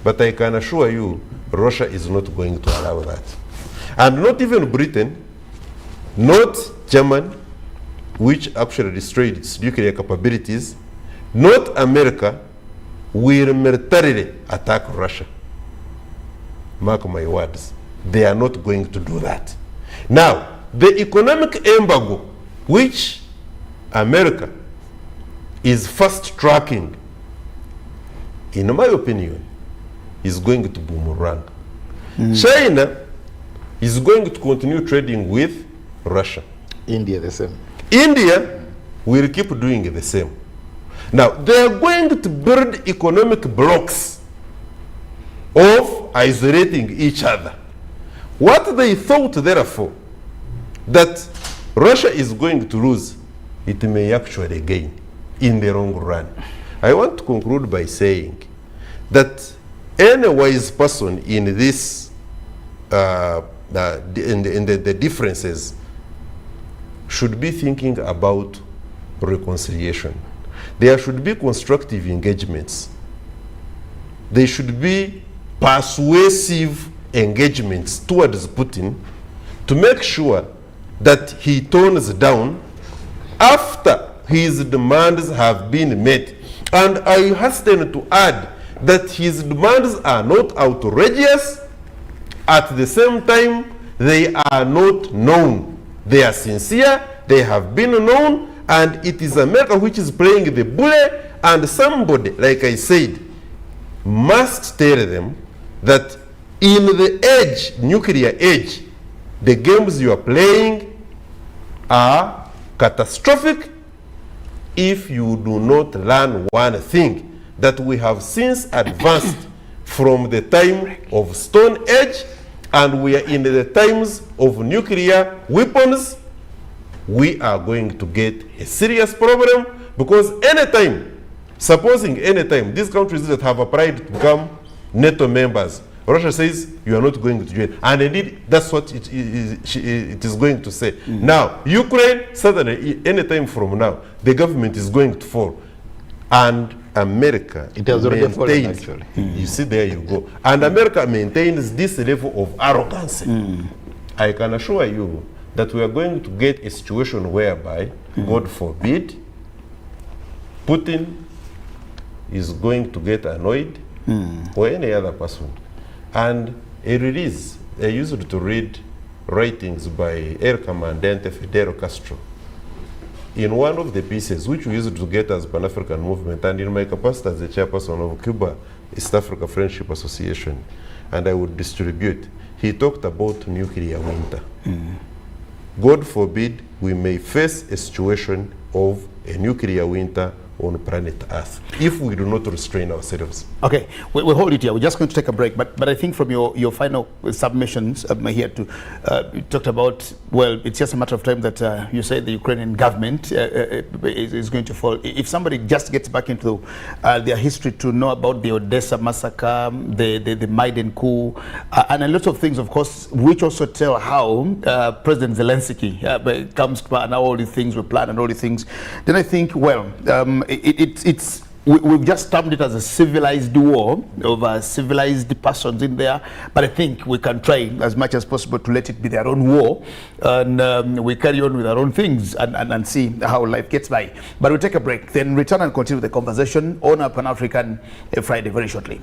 but I can assure you Russia is not going to allow that. And not even Britain, not Germany, which actually destroyed its nuclear capabilities, not America, will militarily attack Russia. Mark my words, they are not going to do that. Now, the economic embargo, which America is fast tracking, in my opinion, is going to boomerang. China is going to continue trading with Russia. India the same. India will keep doing the same. Now, they are going to build economic blocks of isolating each other. What they thought, therefore, that Russia is going to lose, it may actually gain in the long run. I want to conclude by saying that any wise person in this, in the differences, should be thinking about reconciliation. There should be constructive engagements. There should be persuasive engagements towards Putin to make sure that he tones down after his demands have been met. And I hasten to add that his demands are not outrageous. At the same time, they are not known. They are sincere, they have been known, and it is America which is playing the bully, and somebody, like I said, must tell them that in the age, nuclear age, the games you are playing are catastrophic if you do not learn one thing, that we have since advanced from the time of Stone Age, and we are in the times of nuclear weapons. We are going to get a serious problem, because anytime, supposing anytime, these countries that have applied to become NATO members, Russia says you are not going to join. And indeed, that's what it is going to say. Now, Ukraine, suddenly, anytime from now, the government is going to fall. And America It has already fallen, actually. You see, there you go. And America maintains this level of arrogance. I can assure you that we are going to get a situation whereby, God forbid, Putin is going to get annoyed, or any other person. And a release, I used to read writings by Air Commandante Fidel Castro. In one of the pieces, which we used to get as Pan-African Movement, and in my capacity as the chairperson of Cuba East Africa Friendship Association, and I would distribute, he talked about nuclear winter. God forbid we may face a situation of a nuclear winter on planet Earth if we do not restrain ourselves. Okay, we'll hold it here. We're just going to take a break. But I think from your final submissions here to, you talked about, well, it's just a matter of time that you say the Ukrainian government is going to fall. If somebody just gets back into their history to know about the Odessa massacre, the Maidan coup, and a lot of things, of course, which also tell how President Zelensky comes to and how all these things were planned and all these things, then I think, well, we've just termed it as a civilized war of civilized persons in there, but I think we can try as much as possible to let it be their own war, and we carry on with our own things and see how life gets by. But we'll take a break, then return and continue the conversation on our Pan-African Friday very shortly.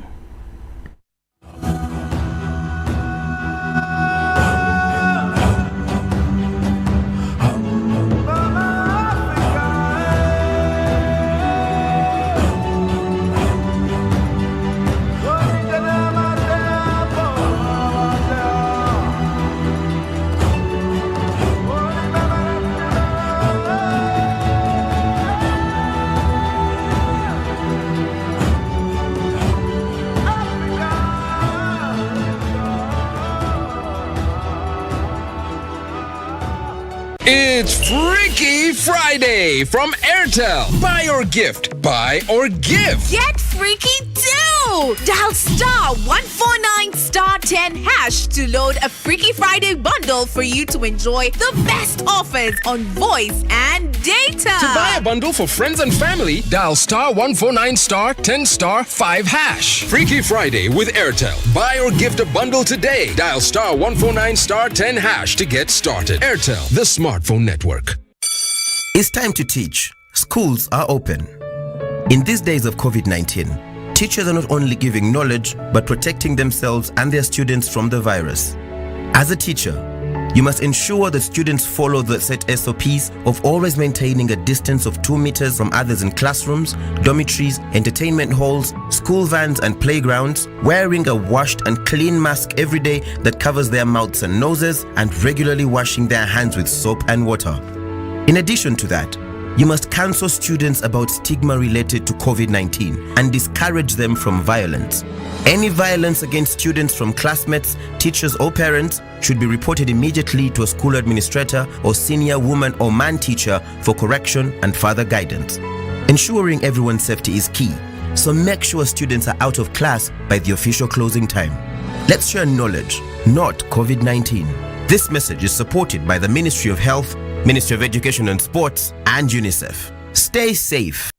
It's Freaky Friday from Airtel. Buy or gift. Buy or give. Get freaky too! Dial star 149 star 10 hash to load a Freaky Friday bundle for you to enjoy the best offers on voice and data. To buy a bundle for friends and family, dial star 149 star 10 star 5 hash. Freaky Friday with Airtel. Buy or gift a bundle today. Dial star 149 star 10 hash to get started. Airtel, the smartphone network. It's time to teach. Schools are open. In these days of COVID-19, teachers are not only giving knowledge, but protecting themselves and their students from the virus. As a teacher, you must ensure that students follow the set SOPs of always maintaining a distance of 2 meters from others in classrooms, dormitories, entertainment halls, school vans and playgrounds, wearing a washed and clean mask every day that covers their mouths and noses, and regularly washing their hands with soap and water. In addition to that, you must counsel students about stigma related to COVID-19 and discourage them from violence. Any violence against students from classmates, teachers or parents should be reported immediately to a school administrator or senior woman or man teacher for correction and further guidance. Ensuring everyone's safety is key, so make sure students are out of class by the official closing time. Let's share knowledge, not COVID-19. This message is supported by the Ministry of Health, Ministry of Education and Sports, and UNICEF. Stay safe.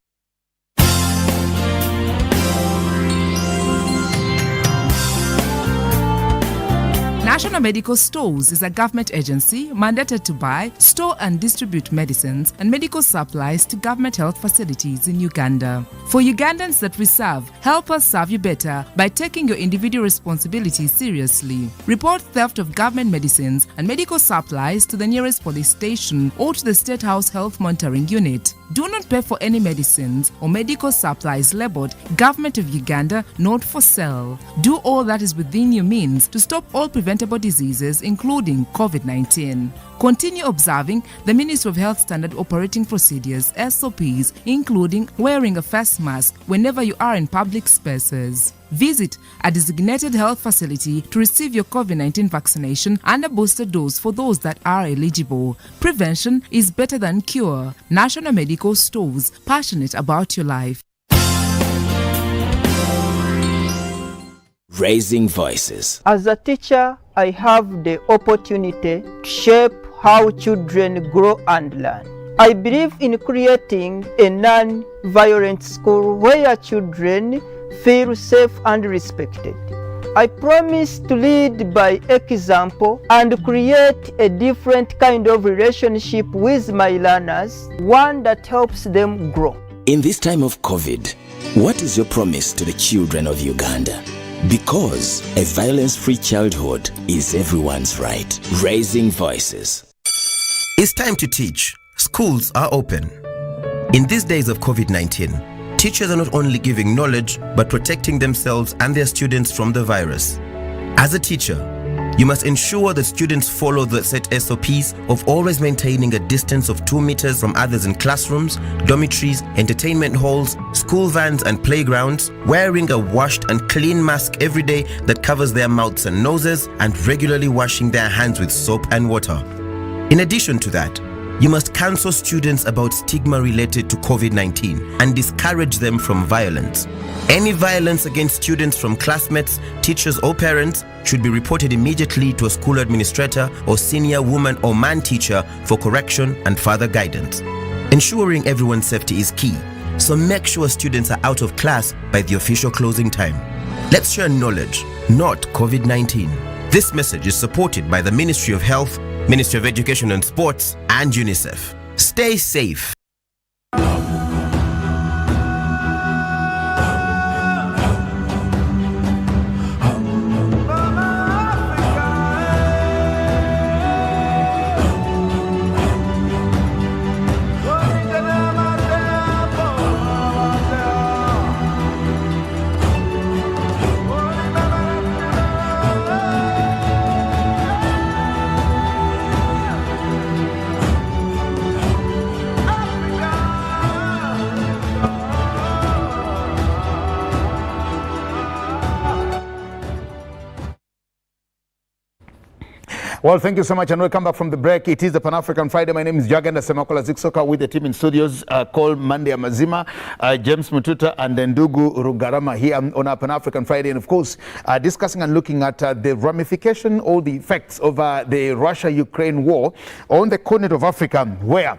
National Medical Stores is a government agency mandated to buy, store and distribute medicines and medical supplies to government health facilities in Uganda. For Ugandans that we serve, help us serve you better by taking your individual responsibilities seriously. Report theft of government medicines and medical supplies to the nearest police station or to the State House Health Monitoring Unit. Do not pay for any medicines or medical supplies labeled Government of Uganda, not for sale. Do all that is within your means to stop all preventable diseases, including COVID-19. Continue observing the Ministry of Health Standard Operating Procedures, SOPs, including wearing a face mask whenever you are in public spaces. Visit a designated health facility to receive your COVID-19 vaccination and a booster dose for those that are eligible. Prevention is better than cure. National Medical Stores, passionate about your life. Raising voices. As a teacher, I have the opportunity to shape how children grow and learn. I believe in creating a non-violent school where children feel safe and respected. I promise to lead by example and create a different kind of relationship with my learners, one that helps them grow. In this time of COVID, what is your promise to the children of Uganda? Because a violence-free childhood is everyone's right. Raising voices. It's time to teach. Schools are open. In these days of COVID-19, teachers are not only giving knowledge, but protecting themselves and their students from the virus. As a teacher, You must ensure that students follow the set SOPs of always maintaining a distance of 2 meters from others in classrooms, dormitories, entertainment halls, school vans and playgrounds, wearing a washed and clean mask every day that covers their mouths and noses, and regularly washing their hands with soap and water. In addition to that, you must counsel students about stigma related to COVID-19 and discourage them from violence. Any violence against students from classmates, teachers or parents should be reported immediately to a school administrator or senior woman or man teacher for correction and further guidance. Ensuring everyone's safety is key, so make sure students are out of class by the official closing time. Let's share knowledge, not COVID-19. This message is supported by the Ministry of Health, Ministry of Education and Sports, and UNICEF. Stay safe. Well, thank you so much and welcome back from the break. It is the Pan-African Friday. My name is Jagenda Semakola Ziksoka with the team in studios called Monday Amazima, James Mututa and Ndugu Rugarama here on our Pan-African Friday. And of course, discussing and looking at the ramification or the effects of the Russia-Ukraine war on the continent of Africa, where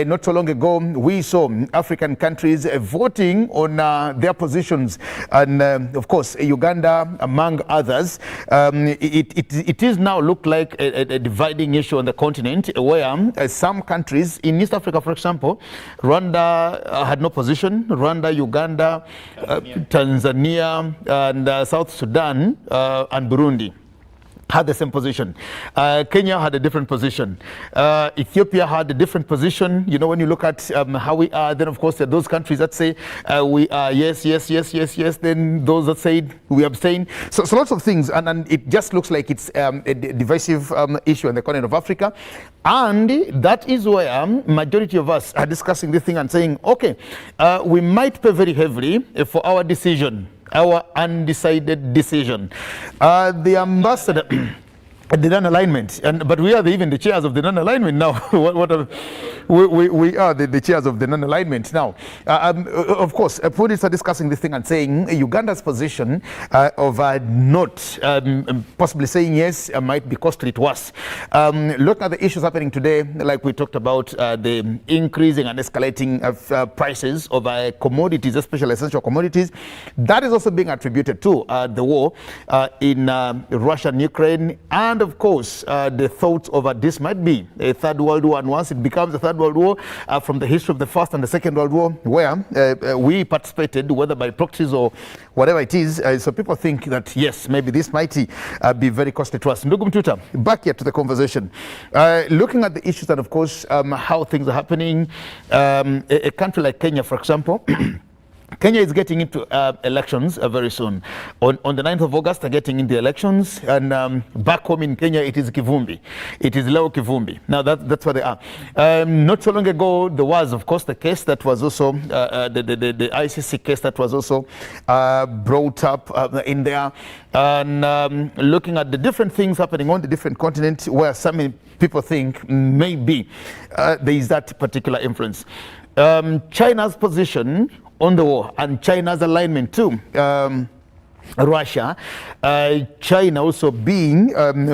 not so long ago we saw African countries voting on their positions. And of course, Uganda, among others, it is now looked like a dividing issue on the continent, where some countries in East Africa, for example, Rwanda had no position. Rwanda, Uganda, Tanzania, and South Sudan and Burundi had the same position. Kenya had a different position. Ethiopia had a different position. You know, when you look at how we are, then of course there are those countries that say we are yes, yes, yes, yes, yes. Then those that said we abstain. So lots of things, and it just looks like it's a divisive issue in the continent of Africa. And that is where majority of us are discussing this thing and saying, okay, we might pay very heavily for our decision, our undecided decision. The ambassador, the non-alignment, but we are even the chairs of the non-alignment now. We are the chairs of the non-alignment now. Of course, police are discussing this thing and saying Uganda's position of not possibly saying yes might be costly to us. Looking at the issues happening today, like we talked about, the increasing and escalating of prices of commodities, especially essential commodities, that is also being attributed to the war in Russia and Ukraine. And of course, the thoughts over this might be a third world war, and once it becomes a third world war, from the history of the First and the Second World War, where we participated, whether by proxies or whatever it is, so people think that yes, maybe this might be very costly to us. Ndugu Mtuta, back here to the conversation, looking at the issues and of course how things are happening. A country like Kenya, for example. Kenya is getting into elections very soon. On the 9th of August, they're getting into elections. And back home in Kenya, it is Kivumbi. It is Leo Kivumbi. Now, that's where they are. Not so long ago, there was, of course, the case that was also, the ICC case that was also brought up in there. And looking at the different things happening on the different continents where some people think maybe there is that particular influence. China's position on the war and China's alignment to Russia, China also being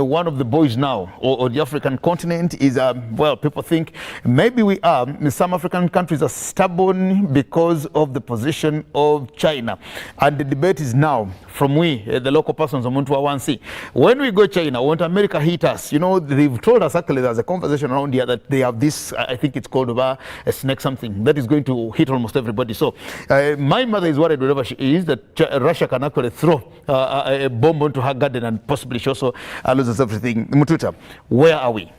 one of the boys now, or the African continent is, well, people think maybe we are, some African countries are stubborn because of the position of China. And the debate is now, from we, the local persons of Muntu Awansi, when we go China, won't America hit us? You know, they've told us, actually, there's a conversation around here that they have this, I think it's called a snake something, that is going to hit almost everybody. So my mother is worried wherever she is that Russia can actually throw a bomb onto her garden and possibly she also loses everything. Mututa, where are we?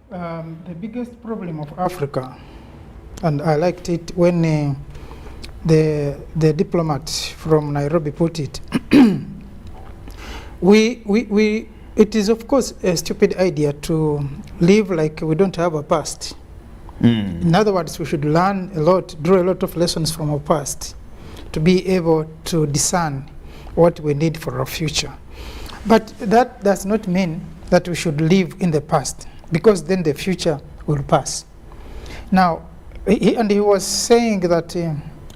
The biggest problem of Africa, and I liked it when the diplomat from Nairobi put it, It is of course a stupid idea to live like we don't have a past. In other words, we should learn a lot, draw a lot of lessons from our past to be able to discern what we need for our future. But that does not mean that we should live in the past, because then the future will pass. Now, he was saying that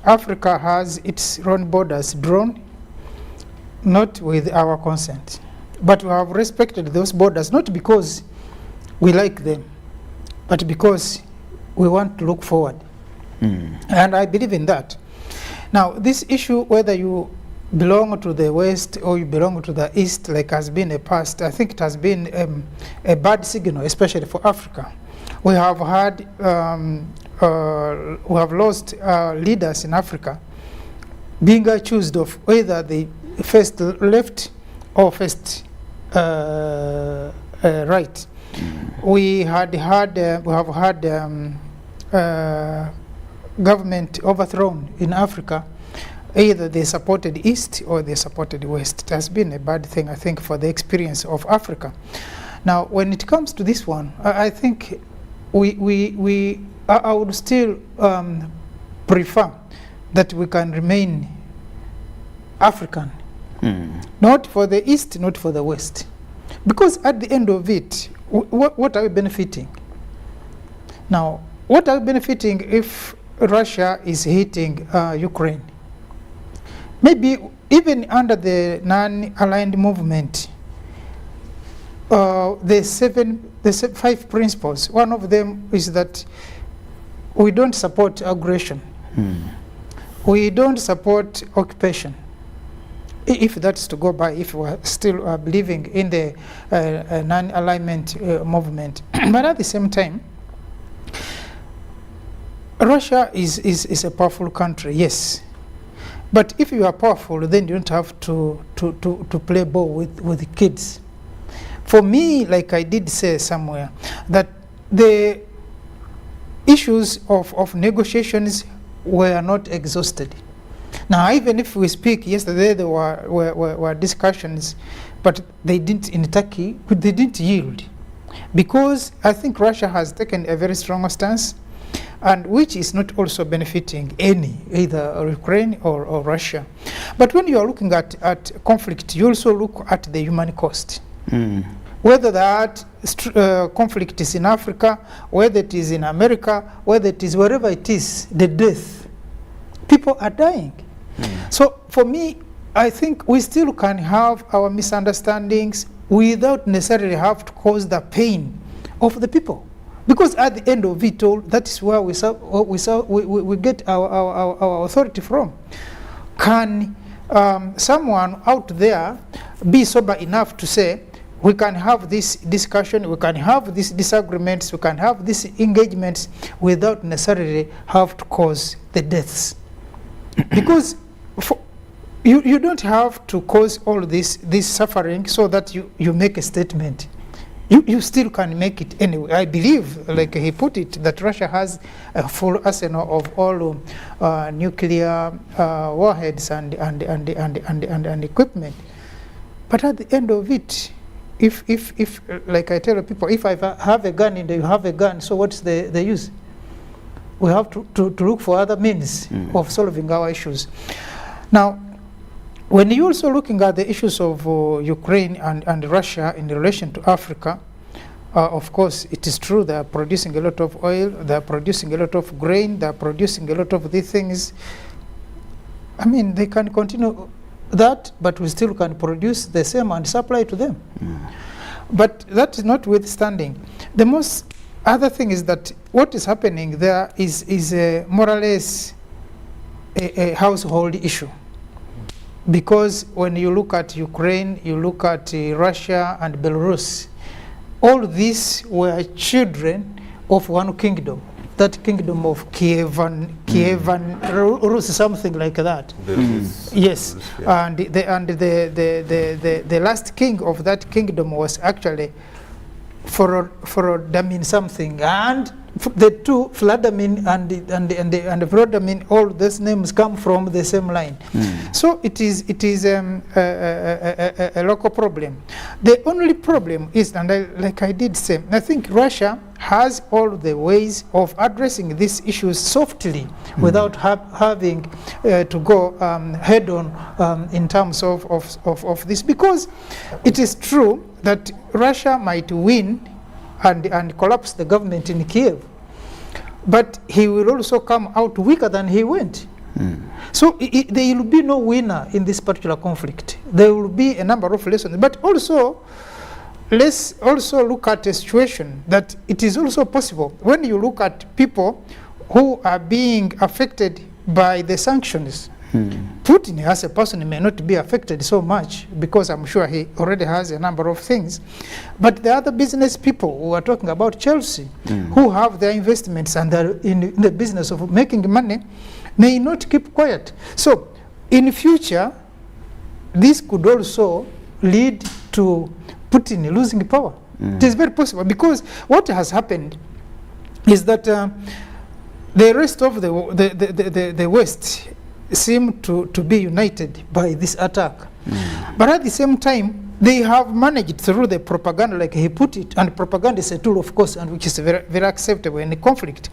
Africa has its own borders drawn, not with our consent. But we have respected those borders, not because we like them, but because we want to look forward. And I believe in that. Now, this issue, whether you belong to the West or you belong to the East, like has been a past, I think it has been a bad signal, especially for Africa. We have had, we have lost leaders in Africa being accused of whether they first left or first right. We have had government overthrown in Africa. Either they supported East or they supported West. It has been a bad thing, I think, for the experience of Africa. Now, when it comes to this one, I think I would still prefer that we can remain African. Not for the East, not for the West. Because at the end of it, what are we benefiting? Now, what are we benefiting if Russia is hitting Ukraine? Maybe even under the non-aligned movement, the 5 principles, one of them is that we don't support aggression. We don't support occupation. If that's to go by, if we're still believing in the non-alignment movement. But at the same time, Russia is a powerful country, yes. But if you are powerful, then you don't have to play ball with the kids. For me, like I did say somewhere, that the issues of negotiations were not exhausted. Now, even if we speak, yesterday there were discussions, but they didn't, in Turkey, they didn't yield. Because I think Russia has taken a very strong stance, and which is not also benefiting either Ukraine or Russia. But when you are looking at conflict, you also look at the human cost. Whether that conflict is in Africa, whether it is in America, whether it is wherever it is, the death, people are dying. So for me, I think we still can have our misunderstandings without necessarily have to cause the pain of the people. Because at the end of it all, that is where we get our authority from. Can someone out there be sober enough to say, we can have this discussion, we can have these disagreements, we can have these engagements without necessarily have to cause the deaths? Because you don't have to cause all this suffering so that you make a statement. You still can make it anyway. I believe, like he put it, that Russia has a full arsenal of all nuclear warheads and equipment. But at the end of it, if like I tell people, if I have a gun and you have a gun, so what's the use? We have to look for other means of solving our issues. Now, when you're also looking at the issues of Ukraine and Russia in relation to Africa, of course, it is true they are producing a lot of oil, they are producing a lot of grain, they are producing a lot of these things. I mean, they can continue that, but we still can produce the same and supply to them. But that is notwithstanding. The most other thing is that what is happening there is more or less a household issue. Because when you look at Ukraine, you look at Russia and Belarus, all these were children of one kingdom, that kingdom of Kievan Rus, something like that. Yes, yeah. And the last king of that kingdom was actually Forodamin something, and the two, Vladimir and Vladimir, all those names come from the same line. So it is a local problem. The only problem is, and like I did say, I think Russia has all the ways of addressing these issues softly without having to go head on in terms of this, because it is true that Russia might win and collapse the government in Kiev, but he will also come out weaker than he went. So there will be no winner in this particular conflict. There will be a number of lessons, but also let's also look at a situation that it is also possible when you look at people who are being affected by the sanctions. Putin as a person may not be affected so much because I'm sure he already has a number of things. But the other business people who are talking about Chelsea, who have their investments and are in the business of making money, may not keep quiet. So in future, this could also lead to Putin losing power. It is very possible, because what has happened is that the rest of the West seem to be united by this attack. But at the same time, they have managed through the propaganda, like he put it, and propaganda is a tool, of course, and which is very, very acceptable in a conflict,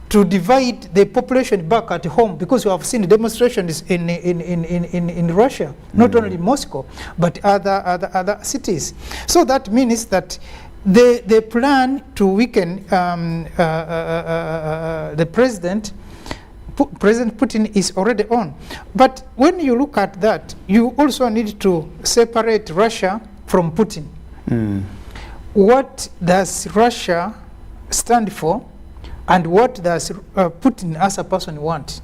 to divide the population back at home, because you have seen demonstrations in Russia, not only Moscow, but other cities. So that means that the plan to weaken the President Putin is already on. But when you look at that, you also need to separate Russia from Putin. What does Russia stand for, and what does Putin as a person want?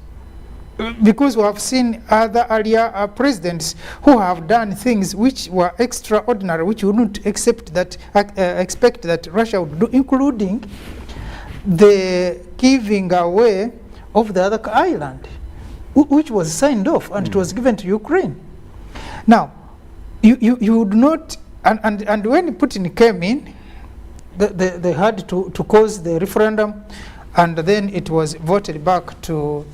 Because we have seen other earlier presidents who have done things which were extraordinary, which you wouldn't expect that Russia would do, including the giving away of the other island, which was signed off, and it was given to Ukraine. Now, you would not, and when Putin came in, they had to cause the referendum, and then it was voted back to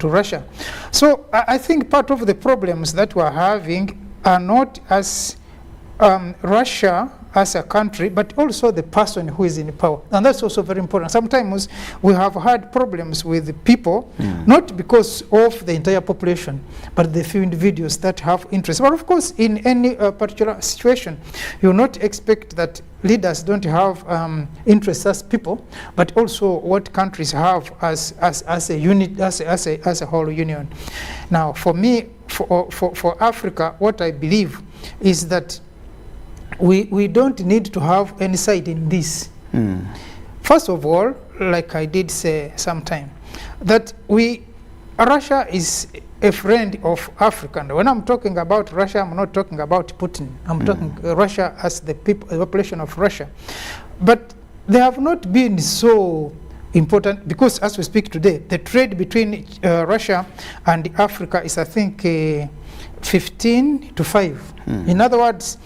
Russia. So I think part of the problems that we're having are not as Russia as a country, but also the person who is in power. And that's also very important. Sometimes we have had problems with people, not because of the entire population, but the few individuals that have interest. But of course, in any particular situation, you will not expect that leaders don't have interests as people, but also what countries have as a unit, as a whole union. Now, for me, for Africa, what I believe is that we don't need to have any side in this. First of all, like I did say sometime, that Russia is a friend of Africa. And when I'm talking about Russia, I'm not talking about Putin. I'm talking Russia as the population of Russia. But they have not been so important, because as we speak today, the trade between Russia and Africa is, I think, 15-5. In other words,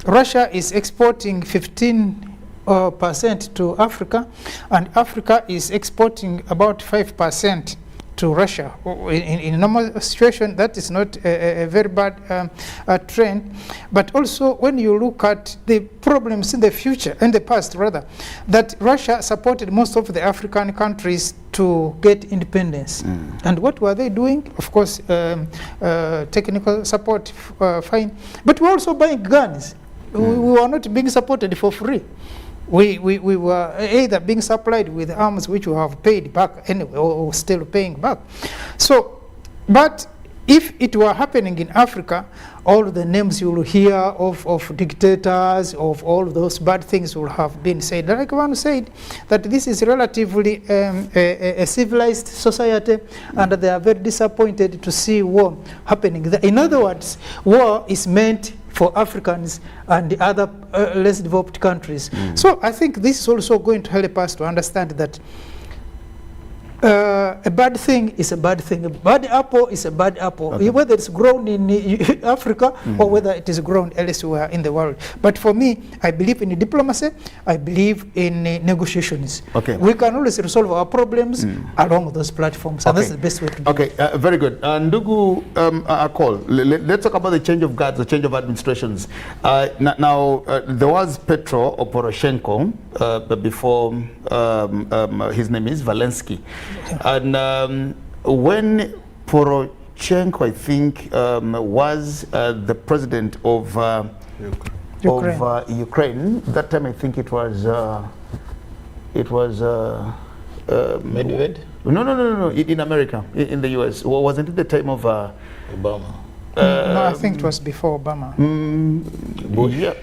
Russia is exporting 15% to Africa, and Africa is exporting about 5% to Russia. In a normal situation, that is not a very bad trend. But also, when you look at the problems in the future, in the past rather, that Russia supported most of the African countries to get independence. And what were they doing? Of course, technical support, fine. But we're also buying guns. We were not being supported for free. We were either being supplied with arms which we have paid back anyway, or still paying back. So, but if it were happening in Africa, all the names you will hear of dictators, of all those bad things will have been said. Like one said, that this is relatively a civilized society, and they are very disappointed to see war happening there. In other words, war is meant for Africans and the other less developed countries. So I think this is also going to help us to understand that A bad thing is a bad thing. A bad apple is a bad apple, whether it's grown in Africa or whether it is grown elsewhere in the world. But for me, I believe in diplomacy. I believe in negotiations. We can always resolve our problems along those platforms, and that's the best way to do it. Very good. Ndugu Akol, let's talk about the change of guards, the change of administrations. Now, there was Petro Poroshenko before his name is Zelensky. And when Poroshenko, I think, was the president of Ukraine, that time I think it was Medved? No, in America, in the US. Wasn't it the time of Obama? No, I think it was before Obama. Bush. Yeah.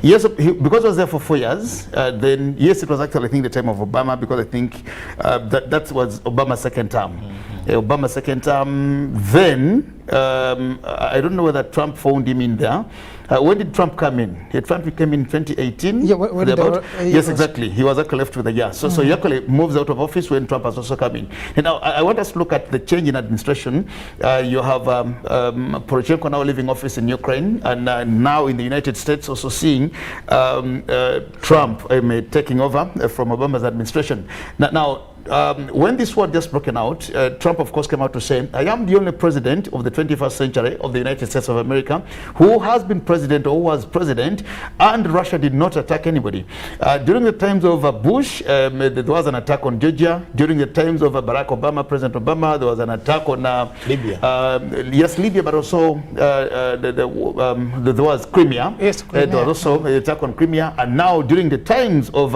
Yes, because I was there for 4 years. Then yes, it was actually I think the time of Obama, because I think that was Obama's second term. Obama's second term. Then I don't know whether Trump found him in there. When did Trump come in? Trump came in 2018. Yeah, when yes, exactly. He was actually left with a year. So he actually moves out of office when Trump has also come in. And now I want us to look at the change in administration. You have Poroshenko now leaving office in Ukraine, and now in the United States also seeing Trump taking over from Obama's administration. Now when this war just broken out, Trump of course came out to say, I am the only president of the 21st century of the United States of America who has been president or was president, and Russia did not attack anybody. During the times of Bush, there was an attack on Georgia. During the times of Barack Obama, President Obama, there was an attack on Libya. Yes, Libya, but also there was Crimea. Yes, Crimea. There was also an attack on Crimea. And now during the times of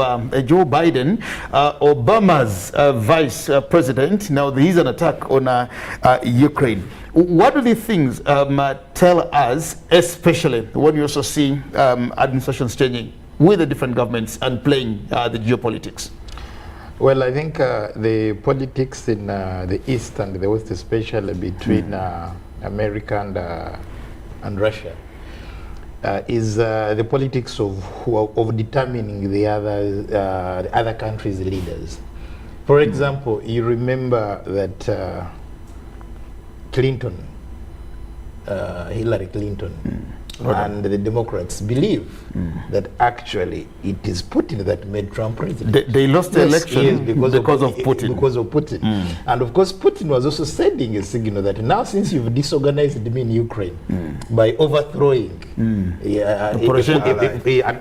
Joe Biden, Obama's vice president, now there is an attack on Ukraine. What do these things tell us, especially when you also see administrations changing with the different governments and playing the geopolitics? Well, I think the politics in the East and the West, especially between America and Russia, is the politics of determining the other countries' leaders. For example, you remember that Hillary Clinton and the Democrats believe that actually it is Putin that made Trump president. They lost the election because of Putin. Because of Putin. And of course, Putin was also sending a signal that now, since you've disorganized me in Ukraine by overthrowing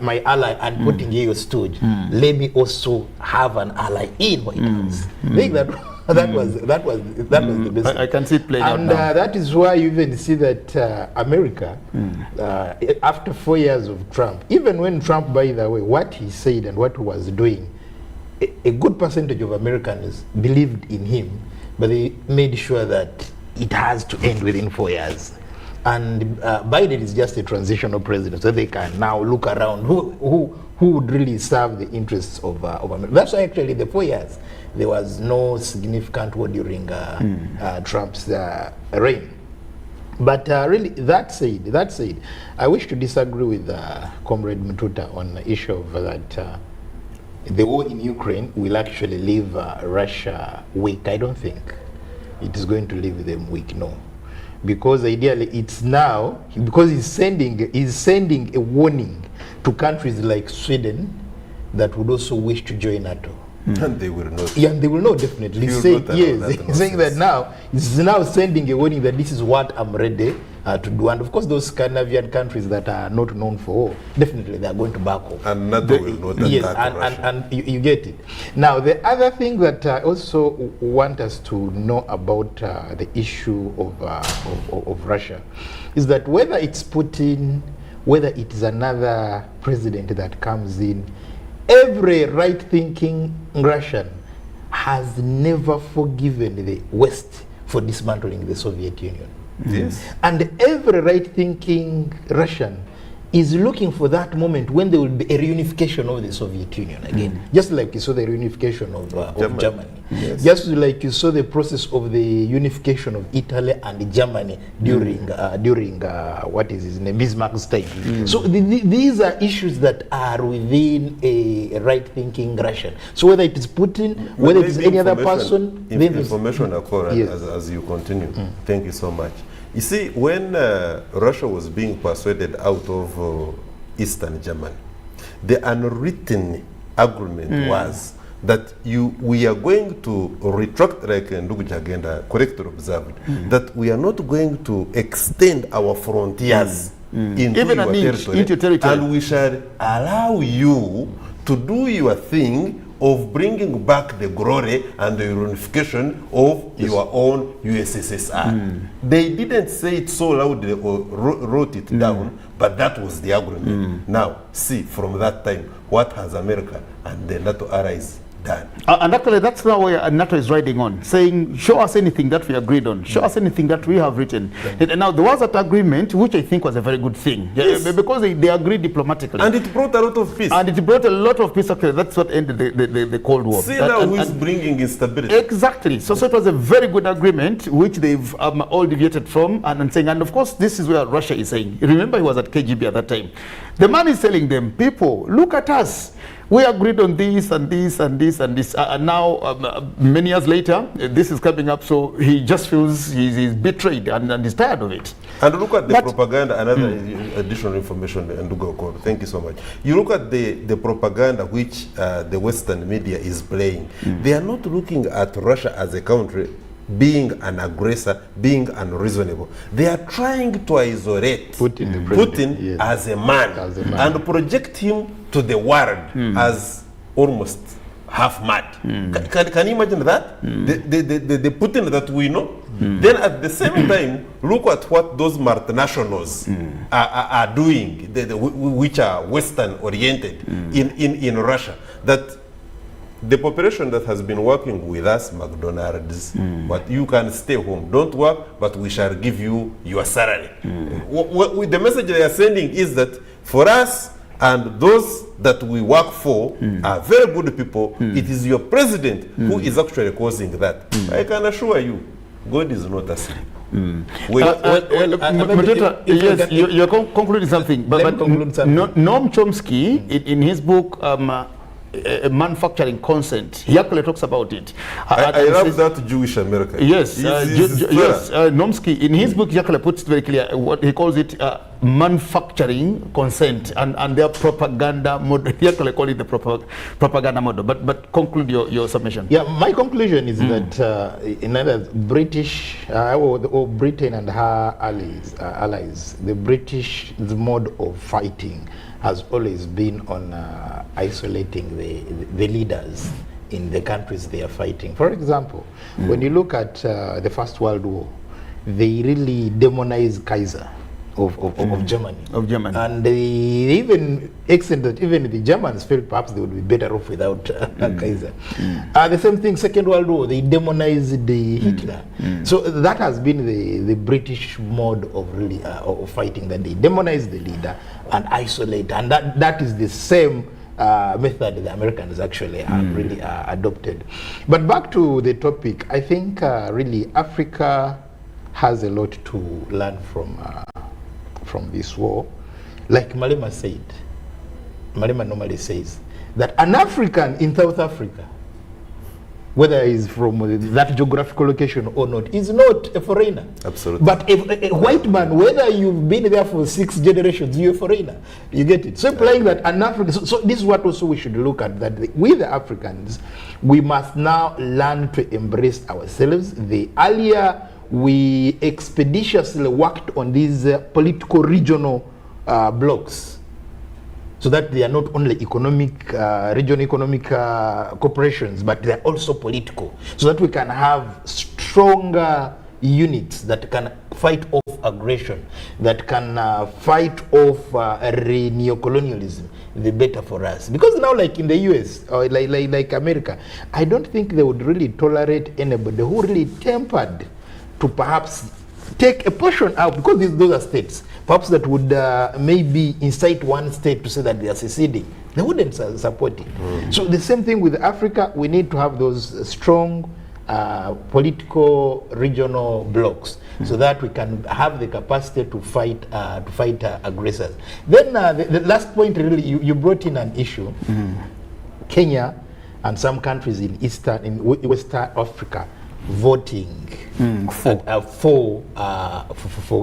my ally and putting you your stooge, let me also have an ally in White House. I think that was the best. I can see it playing out and now. that is why you even see that America, after 4 years of Trump, even when Trump, by the way, what he said and what he was doing, a good percentage of Americans believed in him, but they made sure that it has to end within 4 years. And Biden is just a transitional president, so they can now look around who would really serve the interests of America. That's why actually the 4 years, there was no significant war during Trump's reign. But really, that said, I wish to disagree with Comrade Mtuta on the issue of that the war in Ukraine will actually leave Russia weak. I don't think it is going to leave them weak, no. Because ideally it's now, because he's sending a warning to countries like Sweden that would also wish to join NATO. And they will not. Yeah, and they will not definitely say yes. He's saying that now, he's now sending a warning that this is what I'm ready to do. And of course, those Scandinavian countries that are not known for war, definitely they are going to back off. And NATO will not yes, attack Russia. And you get it. Now, the other thing that I also want us to know about the issue of Russia is that whether it's Putin, whether it is another president that comes in, every right-thinking Russian has never forgiven the West for dismantling the Soviet Union. Yes. And every right-thinking Russian is looking for that moment when there will be a reunification of the Soviet Union again, just like you saw the reunification of Germany. Yes. Just like you saw the process of the unification of Italy and Germany during what is his name, Bismarck's time. So these are issues that are within a right-thinking Russian. So whether it is Putin, whether it is any other person, information occur yes. as you continue. Thank you so much. You see, when Russia was being persuaded out of Eastern Germany, the unwritten agreement was that we are going to retract, like Ndugu Jagenda correctly observed, that we are not going to extend our frontiers into Even your an inch territory, into territory. and we shall allow you to do your thing of bringing back the glory and the unification of your own USSR. They didn't say it so loudly or wrote it down, but that was the agreement. Now, see, from that time, what has America and the NATO allies done? And actually, that's now where NATO is riding on, saying, show us anything that we agreed on, show us anything that we have written. And now, there was that agreement, which I think was a very good thing, because they agreed diplomatically. And it brought a lot of peace. And it brought a lot of peace. Actually, that's what ended the Cold War. See now who is bringing instability. Exactly. So it was a very good agreement, which they've all deviated from, and saying, and of course, this is where Russia is saying. Remember, he was at KGB at that time. The man is telling them, people, look at us. We agreed on this and this and this and this, and now many years later, this is coming up. So he just feels he's betrayed and he's tired of it. And look at the propaganda. Another additional information. And thank you so much. You look at the propaganda which the Western media is playing. They are not looking at Russia as a country being an aggressor, being unreasonable. They are trying to isolate Putin yes. as a man and project him to the world as almost half mad. Can you imagine that? The Putin that we know? Then at the same time, look at what those multinationals are doing, which are Western oriented in Russia. That the population that has been working with us, McDonald's, but you can stay home. Don't work, but we shall give you your salary. The message they are sending is that for us and those that we work for are very good people. It is your president who is actually causing that. I can assure you, God is not asleep. Yes, you're concluding something. But Noam Chomsky, in his book, manufacturing consent, he actually talks about it. I love that Jewish American. Yes, Chomsky, in his book, he actually puts it very clear, what he calls it manufacturing consent, and their propaganda model. He actually call it the propaganda model. But conclude your submission. Yeah, my conclusion is that in other British or Britain and her allies, the British mode of fighting has always been on isolating the leaders in the countries they are fighting. For example, when you look at the First World War, they really demonized Kaiser of Germany. And they even extended that even the Germans felt perhaps they would be better off without Kaiser. The same thing, Second World War, they demonized Hitler. So that has been the British mode of really of fighting, that they demonize the leader and isolate, and that is the same method the Americans actually really adopted. But back to the topic, I think really Africa has a lot to learn from this war. Like Malema said, Malema normally says that an African in South Africa, whether he's from that geographical location or not, is not a foreigner. Absolutely. But a white man, whether you've been there for 6 generations, you're a foreigner. You get it? So implying that an African, so this is what also we should look at, that we the Africans, we must now learn to embrace ourselves. The earlier we expeditiously worked on these political regional blocks, so that they are not only economic, regional economic corporations, but they are also political, so that we can have stronger units that can fight off aggression, that can fight off neocolonialism, the better for us. Because now, like in the US or like America, I don't think they would really tolerate anybody who really tempered to perhaps take a portion out, because those are states, perhaps that would maybe incite one state to say that they are seceding, they wouldn't support it. So the same thing with Africa, we need to have those strong political regional blocks so that we can have the capacity to fight aggressors. Then the last point, really, you brought in an issue. Kenya and some countries in Western Africa voting for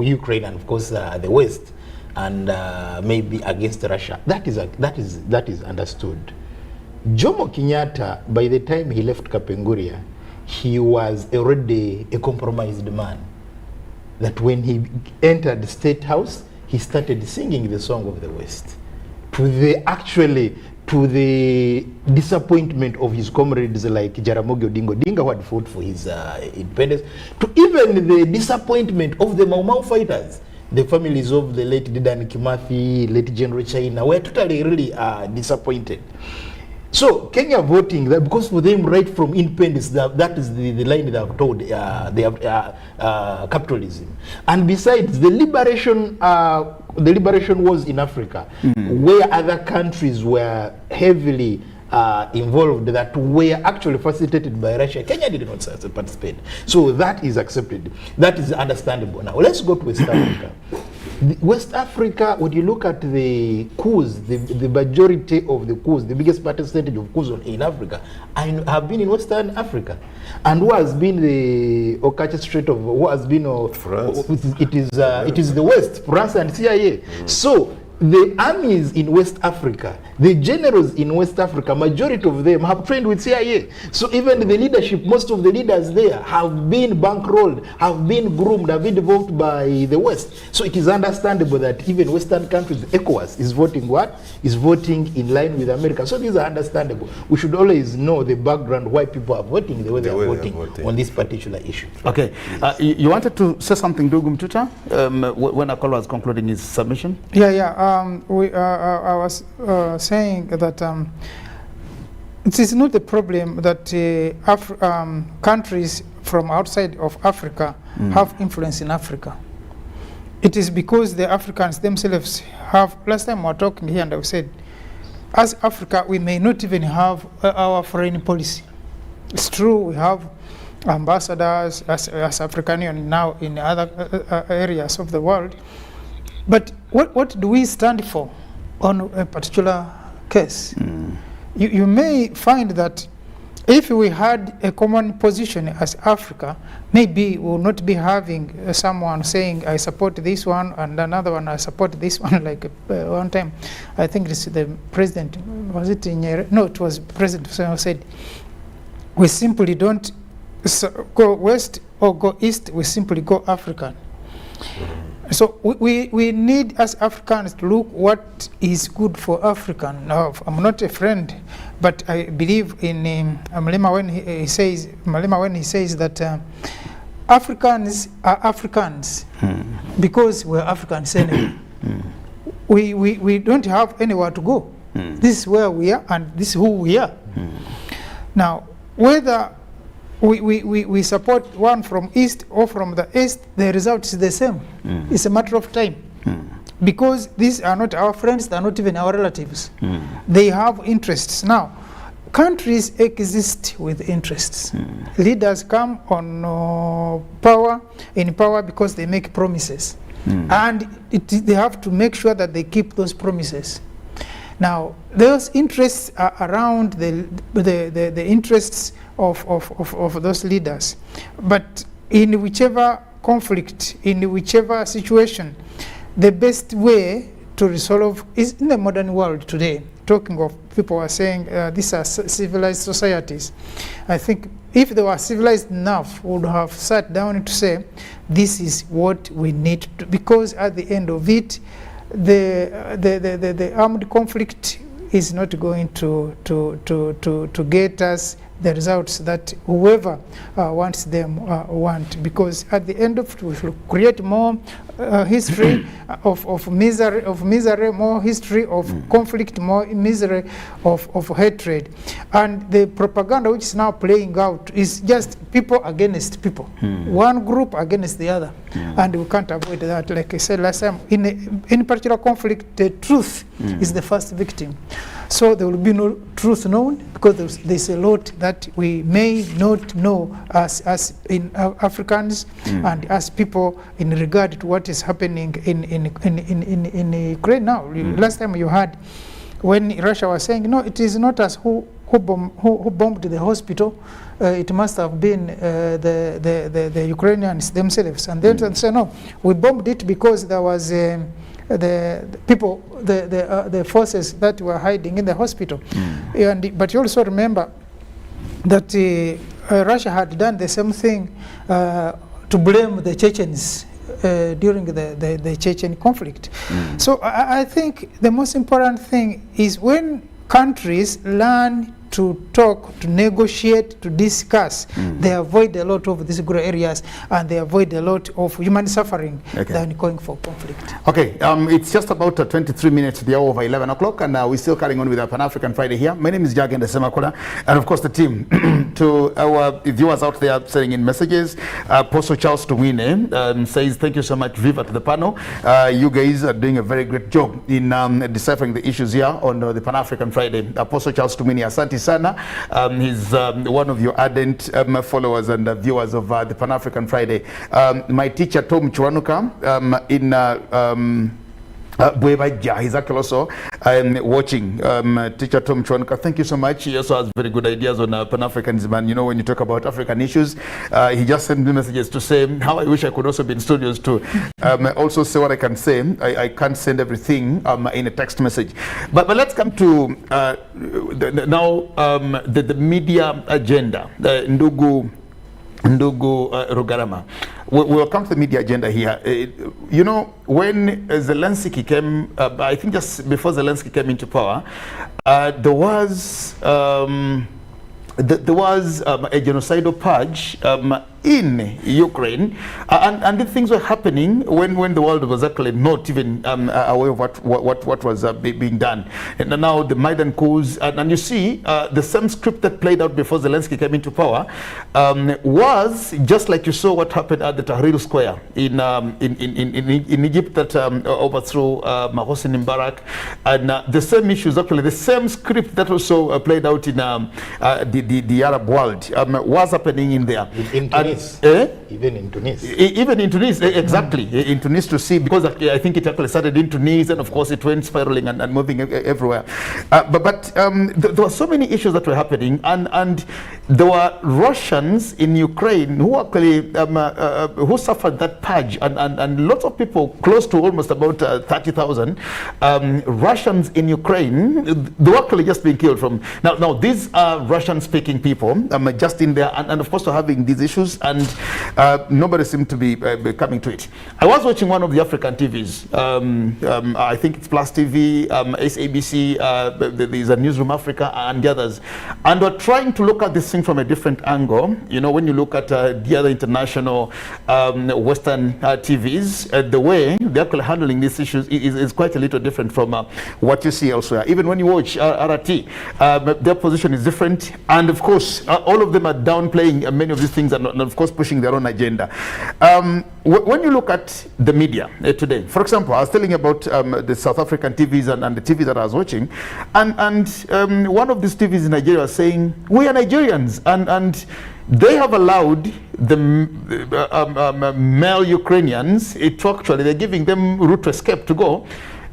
Ukraine and of course the West, and maybe against Russia. That is understood. Jomo Kenyatta, by the time he left Kapenguria, he was already a compromised man. That when he entered the State House, he started singing the song of the West, to the disappointment of his comrades like Jaramogi Odinga who had fought for his independence, to even the disappointment of the Mau Mau fighters. The families of the late Dedan Kimathi, late General China were totally really disappointed. So Kenya voting, that because for them right from independence, that is the line they have told, they have capitalism. And besides, the liberation wars in Africa, where other countries were heavily involved, that were actually facilitated by Russia, Kenya did not participate. So that is accepted. That is understandable. Now let's go to West Africa. West Africa, when you look at the coups, the majority of the coups, the biggest percentage of coups in Africa, have been in Western Africa. And who has been the orchestrator of what has been France? It is the West, France and CIA. So the armies in West Africa, the generals in West Africa, majority of them have trained with CIA. So even the leadership, most of the leaders there have been bankrolled, have been groomed, have been developed by the West. So it is understandable that even Western countries, ECOWAS, is voting what? Is voting in line with America. So these are understandable. We should always know the background why people are voting the way they are voting on this particular issue. Okay. You wanted to say something, Dogu Mtuta, when Akolo was concluding his submission? Yeah. I was saying that it is not the problem that countries from outside of Africa have influence in Africa. It is because the Africans themselves have, last time we were talking here and I said, as Africa we may not even have our foreign policy. It's true, we have ambassadors as African Union now in other areas of the world. But what do we stand for on a particular case? You may find that if we had a common position as Africa, maybe we will not be having someone saying, I support this one, and another one, I support this one, like one time, I think this the president, was it in, no, it was President who said, we simply don't go west or go east, we simply go African. So we need as Africans to look what is good for African. Now, I'm not a friend, but I believe in Malema when he says that Africans are Africans because we're Africans anyway. We don't have anywhere to go. This is where we are and this is who we are. Now, whether we support one from east or from the east, the result is the same. It's a matter of time. Because these are not our friends, they are not even our relatives. They have interests. Now, countries exist with interests. Leaders come on power because they make promises. And they have to make sure that they keep those promises. Now, those interests are around the interests of those leaders. But in whichever conflict, in whichever situation, the best way to resolve is in the modern world today. Talking of people are saying these are civilized societies. I think if they were civilized enough, we would have sat down to say, this is what we need to, because at the end of it, the armed conflict is not going to get us the results that whoever wants them want, because at the end of it we should create more history of misery, more history of conflict, more misery of hatred. And the propaganda which is now playing out is just people against people, one group against the other. And we can't avoid that. Like I said last time, in any particular conflict, the truth is the first victim. So there will be no truth known, because there's a lot that we may not know as in Africans and as people in regard to what is happening in Ukraine now. Last time you had, when Russia was saying, no, it is not us who bombed the hospital, it must have been the Ukrainians themselves. And then they say, no, we bombed it because there was the people, the forces that were hiding in the hospital. But you also remember that Russia had done the same thing to blame the Chechens during the Chechen conflict. So I think the most important thing is when countries learn to talk, to negotiate, to discuss, they avoid a lot of these gray areas, and they avoid a lot of human suffering than going for conflict. Okay, it's just about 23 minutes to the hour of 11 o'clock, and we're still carrying on with our Pan-African Friday here. My name is Jagenda Semakula, and of course the team. To our viewers out there sending in messages, Apostle Charles Tumwine says, thank you so much, Viva, to the panel. You guys are doing a very great job in deciphering the issues here on the Pan-African Friday. Apostle Charles Tumwine, asante sana. He's one of your ardent followers and viewers of the Pan-African Friday. My teacher Tom Chwanuka in he's actually also watching. Teacher Tom Chwanuka, thank you so much. He also has very good ideas on Pan-Africanism, and you know, when you talk about African issues, he just sent me messages to say how I wish I could also be in studios to also say what I can say. I can't send everything in a text message. But let's come to the media agenda. Ndugu Rugarama. We'll come to the media agenda here. You know, when Zelensky came, I think just before Zelensky came into power, there was a genocidal purge in Ukraine, and the things were happening when the world was actually not even aware of what was being done. And now the Maidan coups, and you see the same script that played out before Zelensky came into power was just like you saw what happened at the Tahrir Square in Egypt that overthrew Hosni Mubarak, and the same issues, actually the same script that also played out in the Arab world was happening in there. Even in Tunis. Even in Tunis, exactly. In Tunis, to see, because I think it actually started in Tunis, and of course it went spiraling and moving everywhere. But there were so many issues that were happening, and there were Russians in Ukraine who actually who suffered that purge, and lots of people, close to almost about 30,000 Russians in Ukraine, they were actually just being killed from. Now these are Russian-speaking people, just in there, and of course having these issues, and nobody seemed to be coming to it. I was watching one of the African TVs. I think it's Plus TV, SABC, there's a Newsroom Africa, and the others. And we're trying to look at this thing from a different angle. You know, when you look at the other international Western TVs, the way they're actually handling these issues is quite a little different from what you see elsewhere. Even when you watch RT, their position is different. And of course, all of them are downplaying many of these things, and of course pushing their own agenda. When you look at the media today, for example, I was telling you about the South African TVs and the TVs that I was watching, and one of these TVs in Nigeria was saying, we are Nigerians, and they have allowed the male Ukrainians to actually, they're giving them route to escape to go.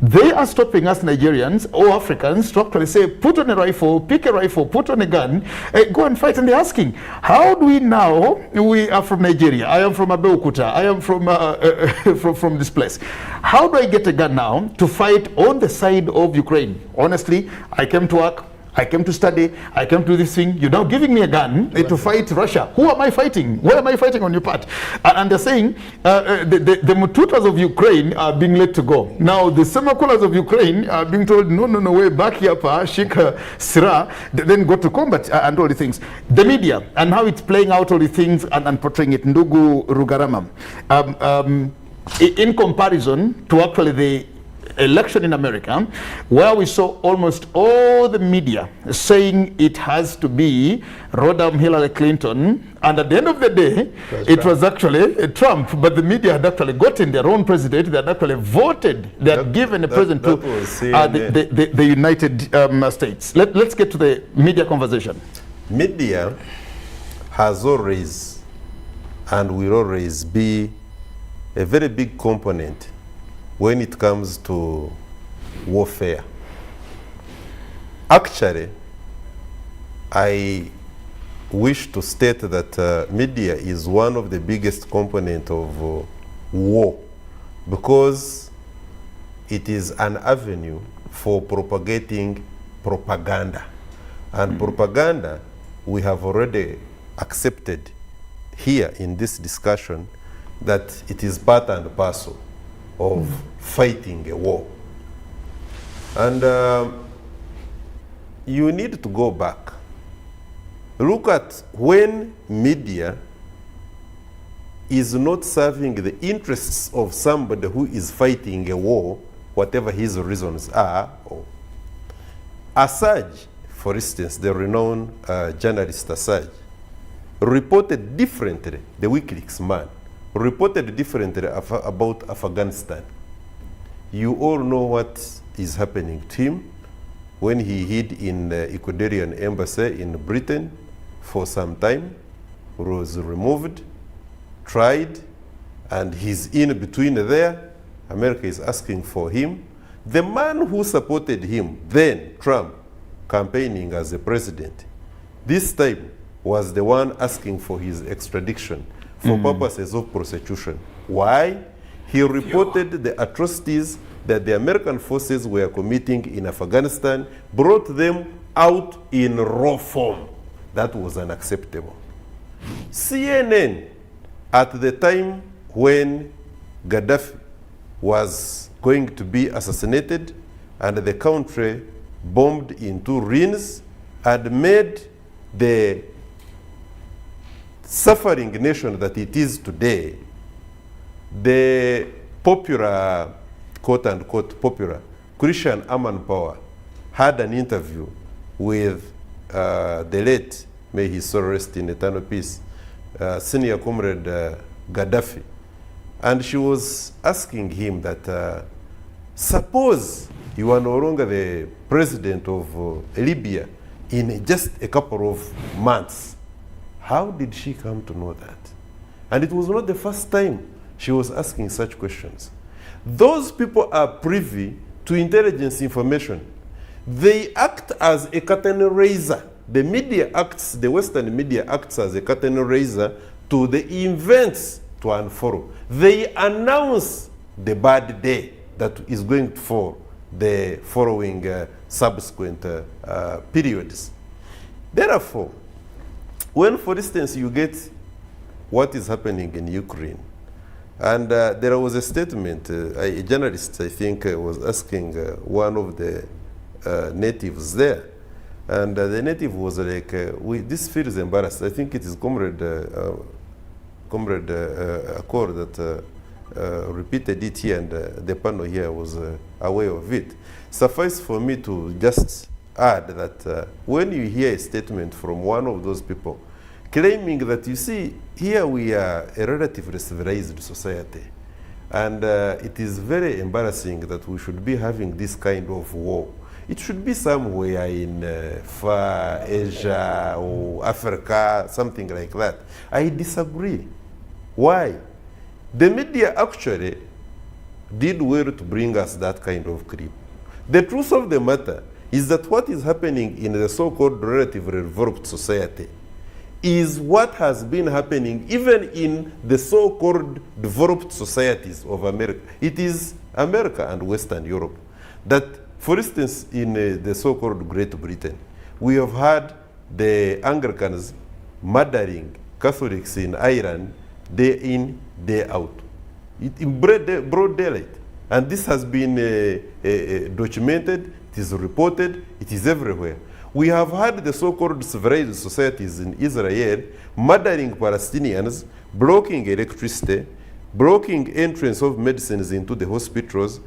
They are stopping us Nigerians or Africans to actually say, put on a rifle, pick a rifle, put on a gun, go and fight. And they're asking, how do we now, we are from Nigeria, I am from Abeokuta, I am from this place. How do I get a gun now to fight on the side of Ukraine? Honestly, I came to work, I came to study, I came to do this thing. You're now giving me a gun to fight Russia. Who am I fighting? Where am I fighting on your part? And they're saying the Mututas of Ukraine are being let to go. Now the Semakulas of Ukraine are being told, no, way back here, Sheikh Sira, then go to combat and all the things. The media and how it's playing out all the things and portraying it. Ndugu Rugarama. in comparison to actually the election in America, where we saw almost all the media saying it has to be Rodham Hillary Clinton, and at the end of the day, it was actually Trump, but the media had actually gotten their own president, they had actually voted, they had given a president to the United States. Let's get to the media conversation. Media has always and will always be a very big component when it comes to warfare. Actually, I wish to state that media is one of the biggest components of war, because it is an avenue for propagating propaganda. And propaganda, we have already accepted here in this discussion that it is part and parcel of fighting a war. And you need to go back. Look at when media is not serving the interests of somebody who is fighting a war, whatever his reasons are. Assange, for instance, the renowned journalist Assange, reported differently, the WikiLeaks man, reported differently about Afghanistan. You all know what is happening to him when he hid in the Ecuadorian embassy in Britain for some time, was removed, tried, and he's in between there. America is asking for him. The man who supported him, then Trump, campaigning as a president, this time was the one asking for his extradition for purposes of prosecution. Why? He reported the atrocities that the American forces were committing in Afghanistan, brought them out in raw form. That was unacceptable. CNN, at the time when Gaddafi was going to be assassinated and the country bombed into ruins, had made the suffering nation that it is today, the popular, quote-unquote popular, Christian Amanpour had an interview with the late, may his soul rest in eternal peace, senior comrade Gaddafi. And she was asking him that, suppose you are no longer the president of Libya in just a couple of months, how did she come to know that? And it was not the first time she was asking such questions. Those people are privy to intelligence information. They act as a curtain raiser. The media acts, the Western media acts as a curtain raiser to the events to unfold. They announce the bad day that is going to fall the following subsequent periods. Therefore, when, for instance, you get what is happening in Ukraine, and there was a statement, a journalist, I think, was asking one of the natives there, and the native was like, this feels embarrassed. I think it is Comrade Accor that repeated it here, and the panel here was aware of it. Suffice for me to just add that when you hear a statement from one of those people claiming that, you see, here we are a relatively civilized society, and it is very embarrassing that we should be having this kind of war. It should be somewhere in far Asia or Africa, something like that. I disagree. Why? The media actually did well to bring us that kind of clip. The truth of the matter is that what is happening in the so-called relatively developed society is what has been happening even in the so-called developed societies of America. It is America and Western Europe that, for instance, in the so-called Great Britain, we have had the Anglicans murdering Catholics in Ireland day in, day out, in broad daylight. And this has been documented, it is reported, it is everywhere. We have had the so-called civilized societies in Israel murdering Palestinians, blocking electricity, blocking entrance of medicines into the hospitals,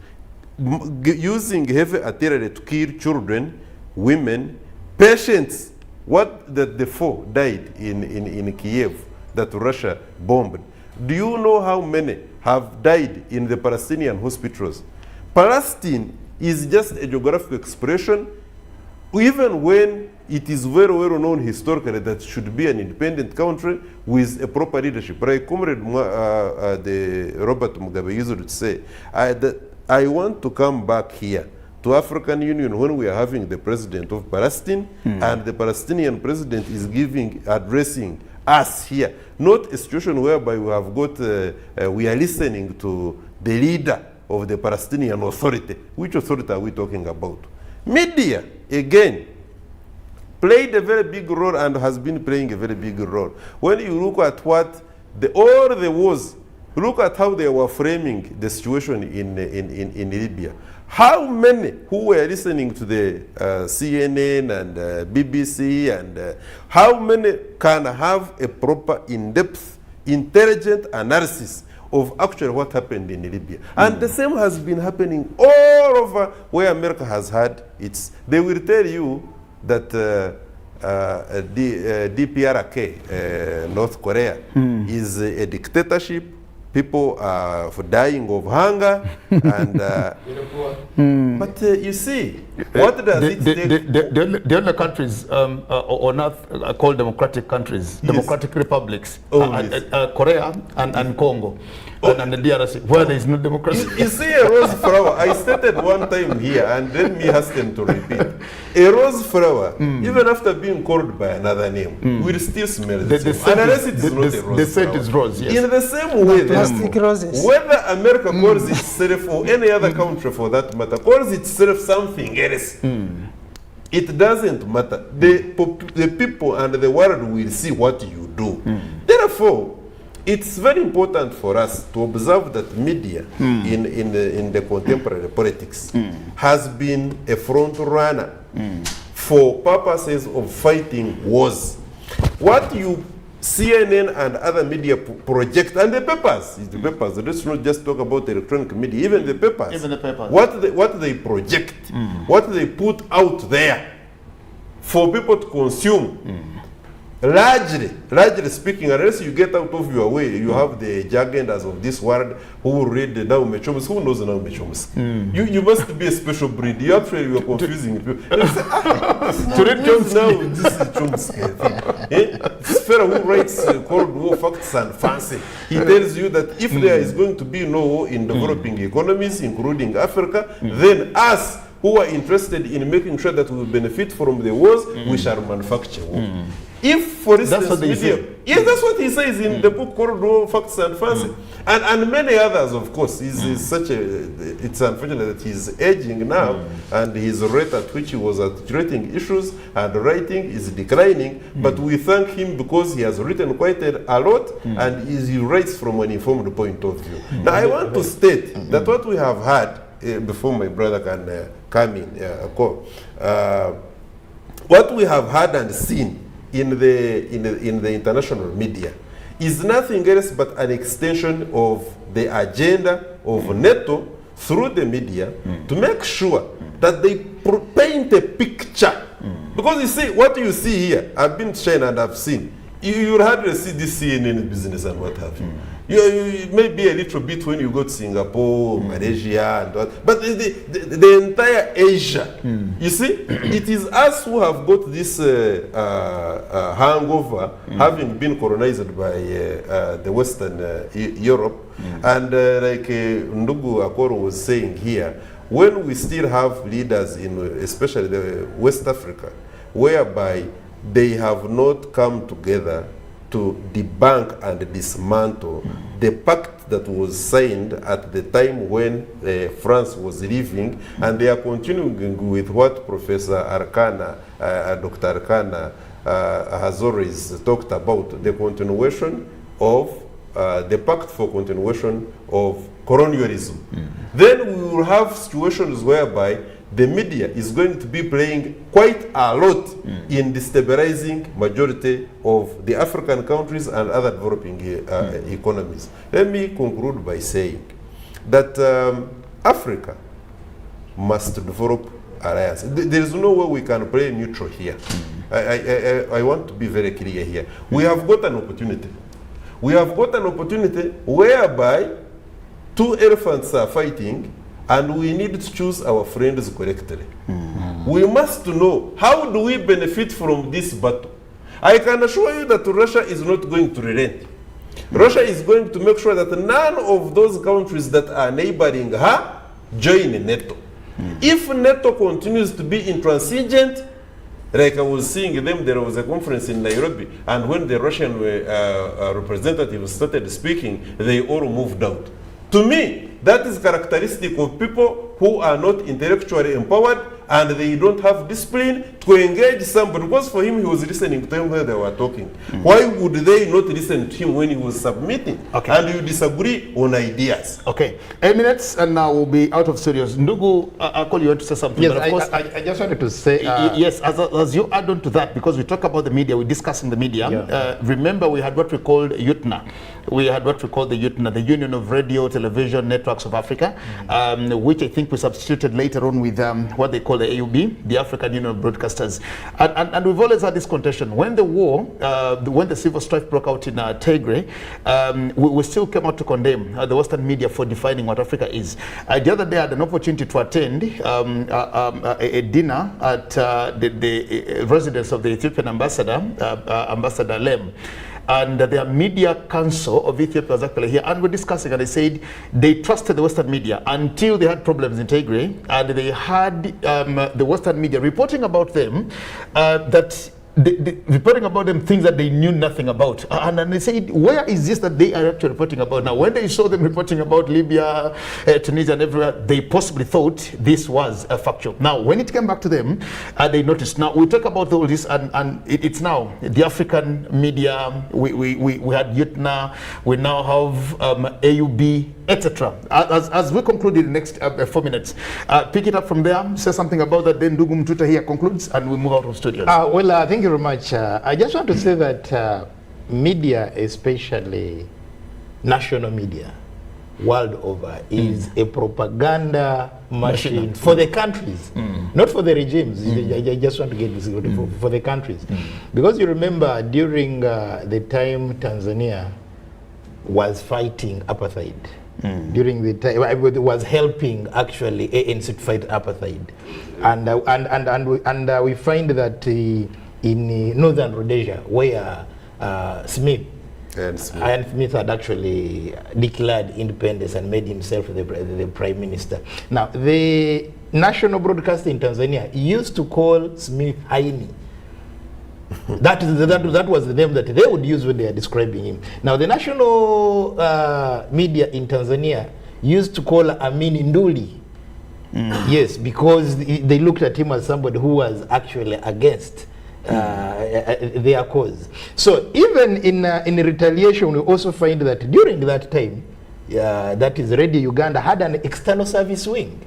using heavy artillery to kill children, women, patients. What that the 4 died in Kiev that Russia bombed. Do you know how many have died in the Palestinian hospitals? Palestine is just a geographic expression, even when it is very well known historically that should be an independent country with a proper leadership. Like Comrade Robert Mugabe used to say, I want to come back here to African Union when we are having the president of Palestine and the Palestinian president is addressing us here, not a situation whereby we have got, we are listening to the leader of the Palestinian Authority. Which authority are we talking about? Media, again, played a very big role and has been playing a very big role. When you look at what all the wars, look at how they were framing the situation in Libya. How many who were listening to the CNN and BBC and how many can have a proper in-depth, intelligent analysis of actually what happened in Libya? And the same has been happening all over where America has had its. They will tell you that DPRK, North Korea, is a dictatorship. People are dying of hunger, and but you see, what does it take? The only countries on earth are called democratic countries, democratic republics, Korea and Congo, and the DRC, where there is no democracy. You see a rose flower, I stated one time here, and then me hasten to repeat. A rose flower, even after being called by another name, will still smell the same, unless it is not a rose flower. The scent is rose, yes. In the same way, Plastic roses. whether America calls itself, or any other country for that matter, calls itself something else, it doesn't matter. The people and the world will see what you do. Therefore, it's very important for us to observe that media in the contemporary politics has been a front runner for purposes of fighting wars. What you CNN and other media project, and the papers, let's not just talk about electronic media, even the papers, what they project, what they put out there for people to consume, largely speaking, unless you get out of your way, you have the jagenders of this world who will read the Naume Chomsky. Who knows Naume Chomsky? You must be a special breed. You are confusing people. They say, to read Chomsky now, this is Chomsky. This fellow who writes Cold War Facts and Fancy, he tells you that if there is going to be no war in developing economies, including Africa, then us who are interested in making sure that we will benefit from the wars, we shall manufacture war. If, for instance, that's what they say. Yes, that's what he says in the book called War, Facts and Fancy. And many others, of course. It's unfortunate that he's aging now, and his rate at which he was articulating issues and writing is declining. But we thank him because he has written quite a lot, and he writes from an informed point of view. Now, I want to state that what we have had, before my brother can come in, what we have had and seen in the international media is nothing else but an extension of the agenda of NATO through the media to make sure that they paint a picture. Because you see, what you see here, I've been to China and I've seen, you'll hardly see this CNN business and what have you. You maybe a little bit when you go to Singapore, Malaysia, and what, but the entire Asia, you see, it is us who have got this hangover, having been colonized by the Western Europe, and like Ndugu Akoro was saying here, when we still have leaders in, especially the West Africa, whereby they have not come together to debunk and dismantle the pact that was signed at the time when France was leaving, and they are continuing with what Professor Arcana, Dr. Arcana has always talked about, the continuation of the pact for continuation of colonialism. Then we will have situations whereby the media is going to be playing quite a lot in destabilizing majority of the African countries and other developing economies. Let me conclude by saying that Africa must develop alliance. There is no way we can play neutral here. I want to be very clear here. We have got an opportunity. We have got an opportunity whereby two elephants are fighting, and we need to choose our friends correctly. We must know, how do we benefit from this battle? I can assure you that Russia is not going to relent. Russia is going to make sure that none of those countries that are neighboring her join NATO. If NATO continues to be intransigent, like I was seeing them, there was a conference in Nairobi, and when the Russian representatives started speaking, they all moved out. To me, that is characteristic of people who are not intellectually empowered and they don't have discipline to engage somebody. Because for him, he was listening to them when they were talking. Why would they not listen to him when he was submitting? Okay. And you disagree on ideas. Okay. 8 minutes and now we'll be out of studios. Ndugu, I'll call you to say something. Yes, but of course, I just wanted to say... yes, as you add on to that, because we talk about the media, we're discussing the media. Remember, we had what we called UTNA. We had what we call the UTNA, the Union of Radio, Television Networks of Africa, which I think we substituted later on with what they call the AUB, the African Union of Broadcasters. And we've always had this contention. When the war, when the civil strife broke out in Tigray, we still came out to condemn the Western media for defining what Africa is. The other day I had an opportunity to attend a dinner at the residence of the Ethiopian ambassador, Ambassador Lem. And their media council of Ethiopia was actually here, and we're discussing, and they said they trusted the Western media until they had problems in Tigray, and they had the Western media reporting about them, reporting about them things that they knew nothing about. And then they said, where is this that they are actually reporting about? Now, when they saw them reporting about Libya, Tunisia, and everywhere, they possibly thought this was a factual. Now, when it came back to them, they noticed. Now, we talk about all this, and it's now the African media. We had UTNA, we now have AUB, etc. As we conclude in the next 4 minutes, pick it up from there, say something about that, then Ndugu Mtuta here concludes, and we move out of studios. Well, thank you very much. I just want to say that media, especially national media, world over, is a propaganda machine for the countries, not for the regimes. I just want to get this for the countries. Because you remember during the time Tanzania was fighting apartheid, during the time it was helping actually ANC to fight apartheid, and we find that in northern Rhodesia, where Smith had actually declared independence and made himself the prime minister. Now, the national broadcaster in Tanzania used to call Smith Haini. That was the name that they would use when they are describing him. Now, the national media in Tanzania used to call Amin Nduli. Yes, because they looked at him as somebody who was actually against their cause. So even in retaliation, we also find that during that time, that is Radio Uganda had an external service wing.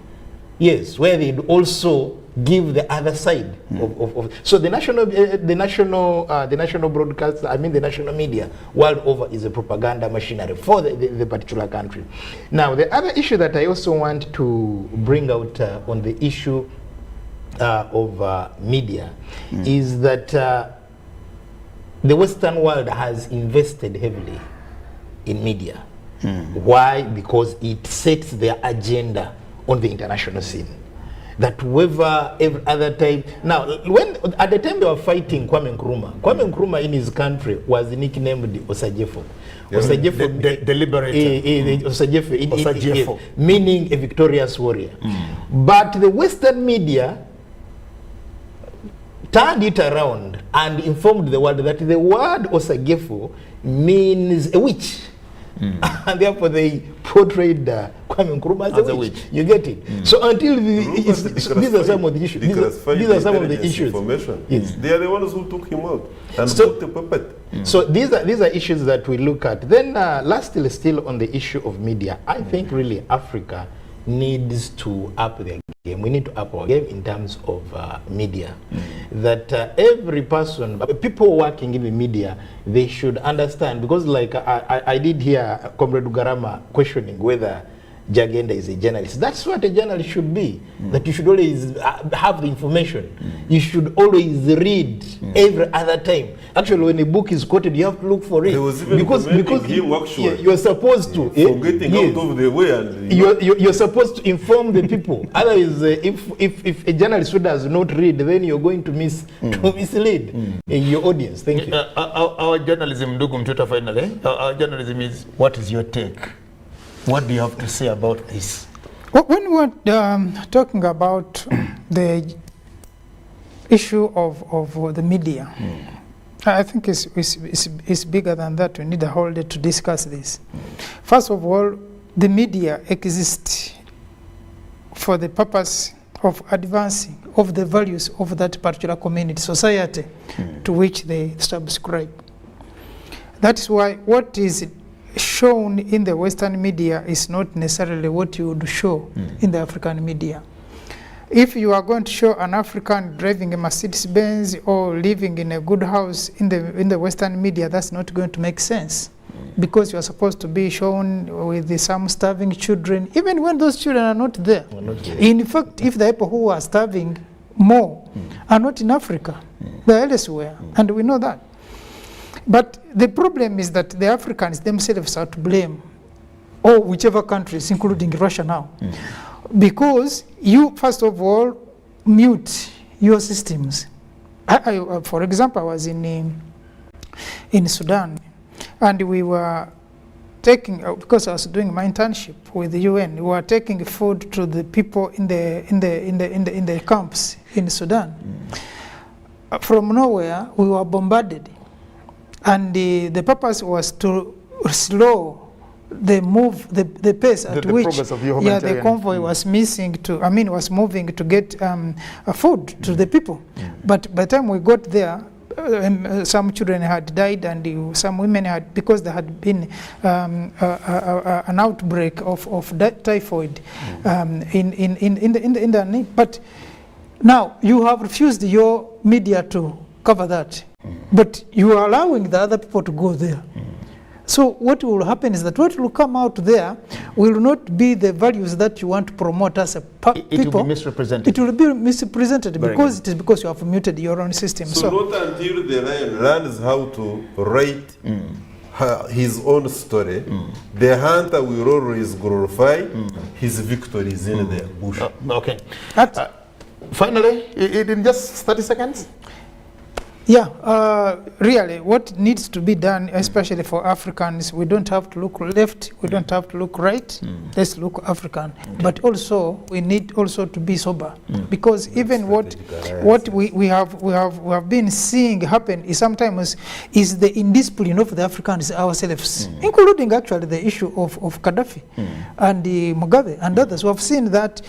Yes, where they'd also give the other side of so the national broadcast, I mean the national media world over, is a propaganda machinery for the particular country. Now, the other issue that I also want to bring out on the issue of media is that the Western world has invested heavily in media. Why? Because it sets their agenda on the international scene. That whoever every other time, now when at the time they were fighting Kwame Nkrumah in his country was nicknamed Osajefo. Osajefo, the liberator. Osajefo, meaning a victorious warrior. But the Western media turned it around and informed the world that the word Osajefo means a witch. And therefore they portrayed Kwame Nkrumah as a witch. You get it? So until these are some of the issues. These are some of the issues. Yes. They are the ones who took him out and put the puppet. So these are issues that we look at. Then lastly, still on the issue of media, I think really Africa needs to up their We need to up our game in terms of media. That every person, people working in the media, they should understand, because like I did hear Comrade Ugarama questioning whether Jagenda is a journalist. That's what a journalist should be. That you should always have the information. You should always read every other time. Actually, when a book is quoted, you have to look for it. Because you're supposed to. Getting out of the way. And you're supposed to inform the people. Otherwise, if a journalist who does not read, then you're going to mislead your audience. Thank you. Our journalism, Ndugu Mtuta, finally, our journalism is, what is your take? What do you have to say about this? Well, when we're talking about the issue of the media, I think it's bigger than that. We need a whole day to discuss this. First of all, the media exists for the purpose of advancing of the values of that particular community, society to which they subscribe. That is why what is shown in the Western media is not necessarily what you would show in the African media. If you are going to show an African driving a Mercedes-Benz or living in a good house in the Western media, that's not going to make sense, because you are supposed to be shown with some starving children, even when those children are not there. In fact, if the people who are starving more are not in Africa, they are elsewhere, and we know that. But the problem is that the Africans themselves are to blame, or whichever countries, including Russia now, because you, first of all, mute your systems. For example, I was in Sudan, and we were taking, because I was doing my internship with the UN, we were taking food to the people in the camps in Sudan. From nowhere, we were bombarded. And the purpose was to slow the pace at which the convoy was was moving to get food to the people. But by the time we got there, some children had died, and some women had, because there had been an outbreak of typhoid in the name. But now you have refused your media to cover that. But you are allowing the other people to go there. So what will happen is that what will come out there will not be the values that you want to promote as a people. It will be misrepresented. It will be misrepresented because it is because you have muted your own system. So not until the lion learns how to write his own story, the hunter will always glorify his victories in the bush. Okay. Finally, in just 30 seconds. Yeah, really, what needs to be done, especially for Africans, we don't have to look left, we don't have to look right, let's look African. But also, we need also to be sober, because even what we have been seeing happen is sometimes is the indiscipline of the Africans ourselves, including actually the issue of Gaddafi and Mugabe and others. We have seen that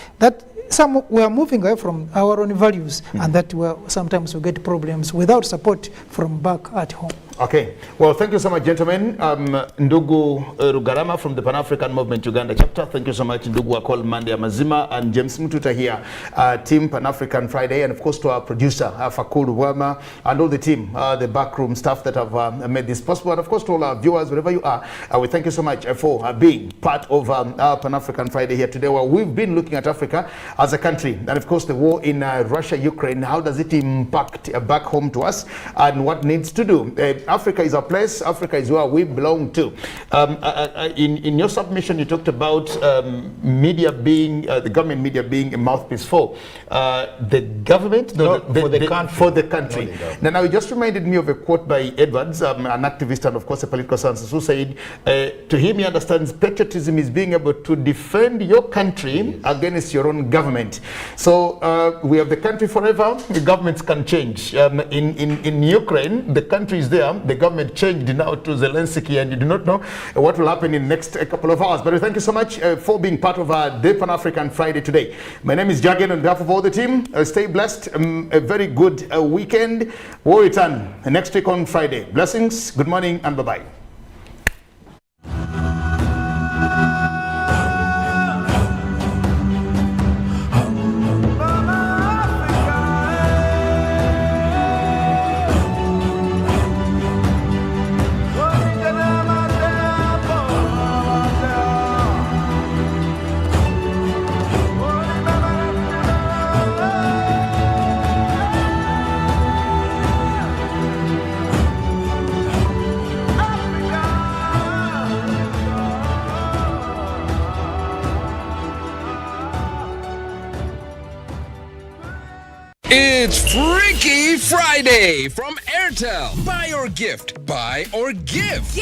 some we are moving away from our own values, and that sometimes we get problems without support from back at home. Okay. Well, thank you so much, gentlemen. Ndugu Rugarama from the Pan-African Movement Uganda chapter. Thank you so much, Ndugu Akol Mandia Mazima and James Mtuta here, Team Pan-African Friday, and of course to our producer, Fakul Wama, and all the team, the backroom staff that have made this possible, and of course to all our viewers, wherever you are. We thank you so much for being part of our Pan-African Friday here today, where we've been looking at Africa as a country, and of course the war in Russia, Ukraine, how does it impact back home to us, and what needs to do. Africa is our place. Africa is where we belong to. In your submission, you talked about media being, the government media being a mouthpiece for the government, for the country. Now, you just reminded me of a quote by Edwards, an activist and of course a political scientist, who said, to him he understands patriotism is being able to defend your country against your own government. So we have the country forever. The governments can change. In Ukraine, the country is there. The government changed now to Zelensky, and you do not know what will happen in the next couple of hours. But thank you so much for being part of our Day Pan-African Friday today. My name is Jagan. On behalf of all the team, stay blessed. A very good weekend. We'll return next week on Friday. Blessings, good morning, and bye-bye. It's Freaky Friday from Airtel. Buy or gift. Buy or gift.